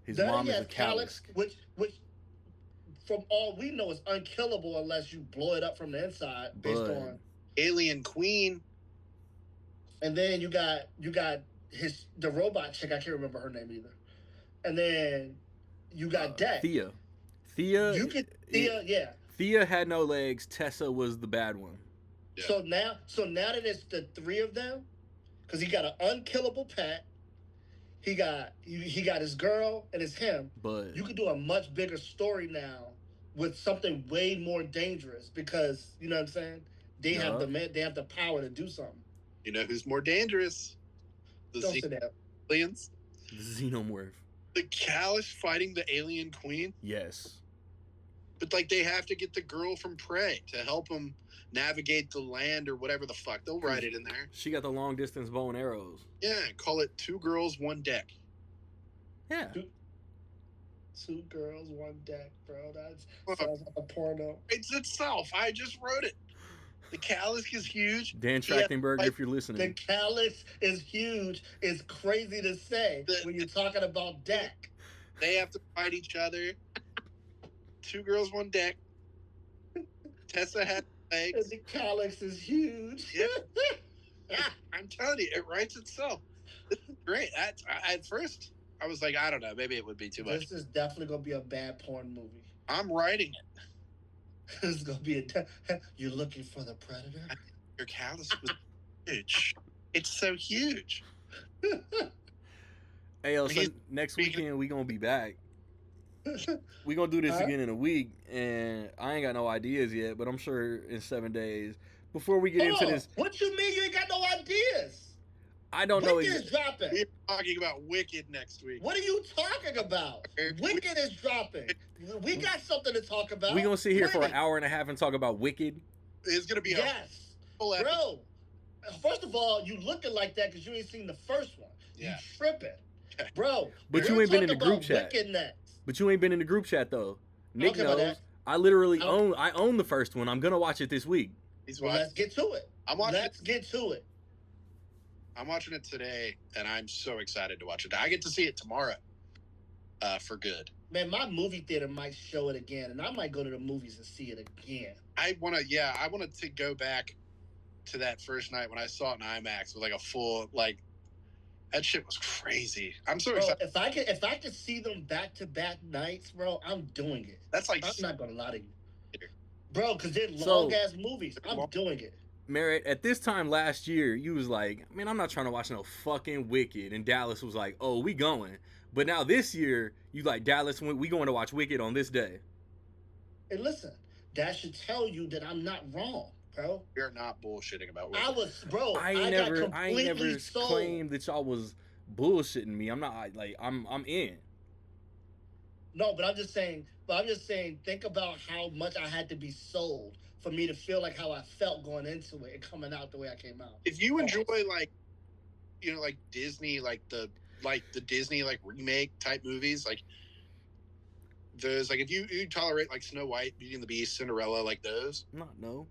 His Then mom he is a has Calyx, Kalisk. which, from all we know, is unkillable unless you blow it up from the inside. Based But- on, Alien Queen. and then you got the robot chick. I can't remember her name either. And then you got Deck. Thea. You could yeah. Thea had no legs. Tessa was the bad one. Yeah. So now that it's the 3 of them, because he got an unkillable pet. He got his girl and it's him. But You could do a much bigger story now with something way more dangerous because you know what I'm saying. They have the power to do something. You know who's more dangerous? The Don't say that. aliens. The Xenomorph. The Callus fighting the alien queen, Yes. but like they have to get the girl from Prey to help them navigate the land or whatever the fuck. They'll write it in there. She got the long distance bow and arrows. Yeah, call it 2 girls, 1 deck. Yeah. 2 girls, 1 deck, bro. That sounds like a porno. It's itself. I just wrote it. The Callus is huge. Dan Trachtenberg, like, if you're The listening. callus is huge. It's crazy to say when you're talking about deck. They have to fight each other. 2 girls, 1 deck. Tessa had And legs. the callus is huge. Yeah. I'm telling you, it writes itself. It's great. At first, I was like, I don't know, maybe it would be too much. This is definitely gonna be a bad porn movie. I'm writing it. It's gonna be you're looking for the predator. Your Callus was huge. It's so huge. Hey, yo, so He's- next weekend we gonna be back. We gonna do this Huh? again in a week, and I ain't got no ideas yet, but I'm sure in 7 days. Before we get into Hold on. this, What you mean you ain't got no ideas? I don't know. Wicked is dropping. We're talking about Wicked next week. What are you talking about? Wicked is dropping. We got something to talk about. We gonna sit here for an Wicked. hour and a half and talk about Wicked. It's going to be a Yes, full episode. bro. First of all, you looking like that because you ain't seen the first one. Yeah. You tripping, bro. But you we're ain't been in talking the group about chat. Wicked next. But you ain't been in the group chat though. Nick Okay, about knows. that. I literally I own the first one. I'm gonna watch it this week. He's Well, watching. let's get to it. I'm watching. Let's get to it. I'm watching it today, and I'm so excited to watch it. I get to see it tomorrow, for good. Man, my movie theater might show it again, and I might go to the movies and see it again. I wanted to go back to that first night when I saw it in IMAX with like a full like. That shit was crazy. I'm so Bro, excited. if I could see them back to back nights, bro, I'm doing it. That's like I'm not gonna lie to you, bro, because they're So- long ass movies. I'm doing it. Merritt, at this time last year, you was like, man, I'm not trying to watch no fucking Wicked. And Dallas was like, oh, we going. But now this year, you like, Dallas, we going to watch Wicked on this day. And listen, that should tell you that I'm not wrong, bro. we're not bullshitting about I Wicked. was, bro. I got ain't never completely sold. claimed that y'all was bullshitting me. I'm not like, I'm in. No, but I'm just saying. Think about how much I had to be sold for me to feel like how I felt going into it and coming out the way I came out. If you enjoy like, like Disney, like the Disney like remake type movies, like those, like if you tolerate like Snow White, Beauty and the Beast, Cinderella, like those, No.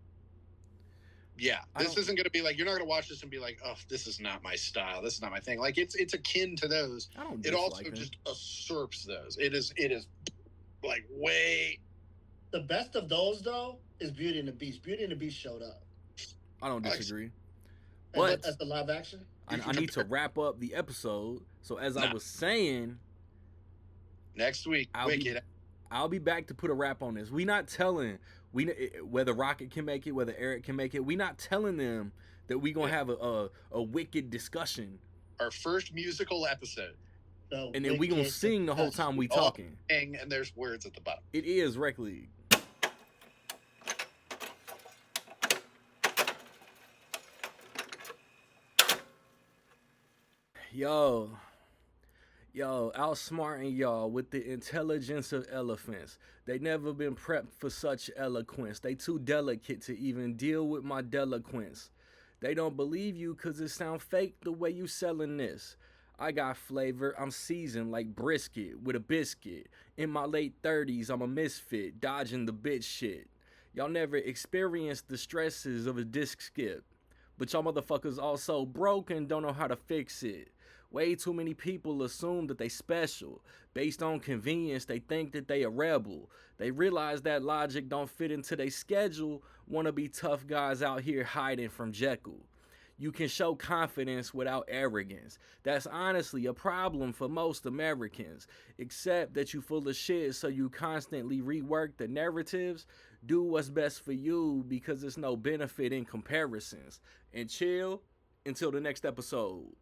yeah, I this don't- isn't gonna be like you're not gonna watch this and be like, oh, this is not my style, this is not my thing. Like it's akin to those. I don't It dislike also them. just usurps those. It is like way. The best of those though is Beauty and the Beast. Beauty and the Beast showed up. I don't disagree. As, But as the live action. I need to wrap up the episode. So as I Nah. was saying, Next week, I'll be- Wicked. I'll be back to put a wrap on this. We not telling whether Rocket can make it, whether Eric can make it. We not telling them that we gonna have a Wicked discussion, Our first musical episode. So and then we gonna Wicked sing the whole discussion. time we Oh. talking. And there's words at the bottom. It is Rec League. Yo, outsmarting y'all with the intelligence of elephants. They never been prepped for such eloquence. They too delicate to even deal with my delinquents. They don't believe you cause it sound fake the way you selling this. I got flavor, I'm seasoned like brisket with a biscuit. In my late 30s, I'm a misfit, dodging the bitch shit. Y'all never experienced the stresses of a disc skip. But y'all motherfuckers also broke and don't know how to fix it. Way too many people assume that they special. Based on convenience, they think that they a rebel. They realize that logic don't fit into their schedule. Wanna be tough guys out here hiding from Jekyll. You can show confidence without arrogance. That's honestly a problem for most Americans. Except that you full of shit, so you constantly rework the narratives. Do what's best for you because there's no benefit in comparisons. And chill until the next episode.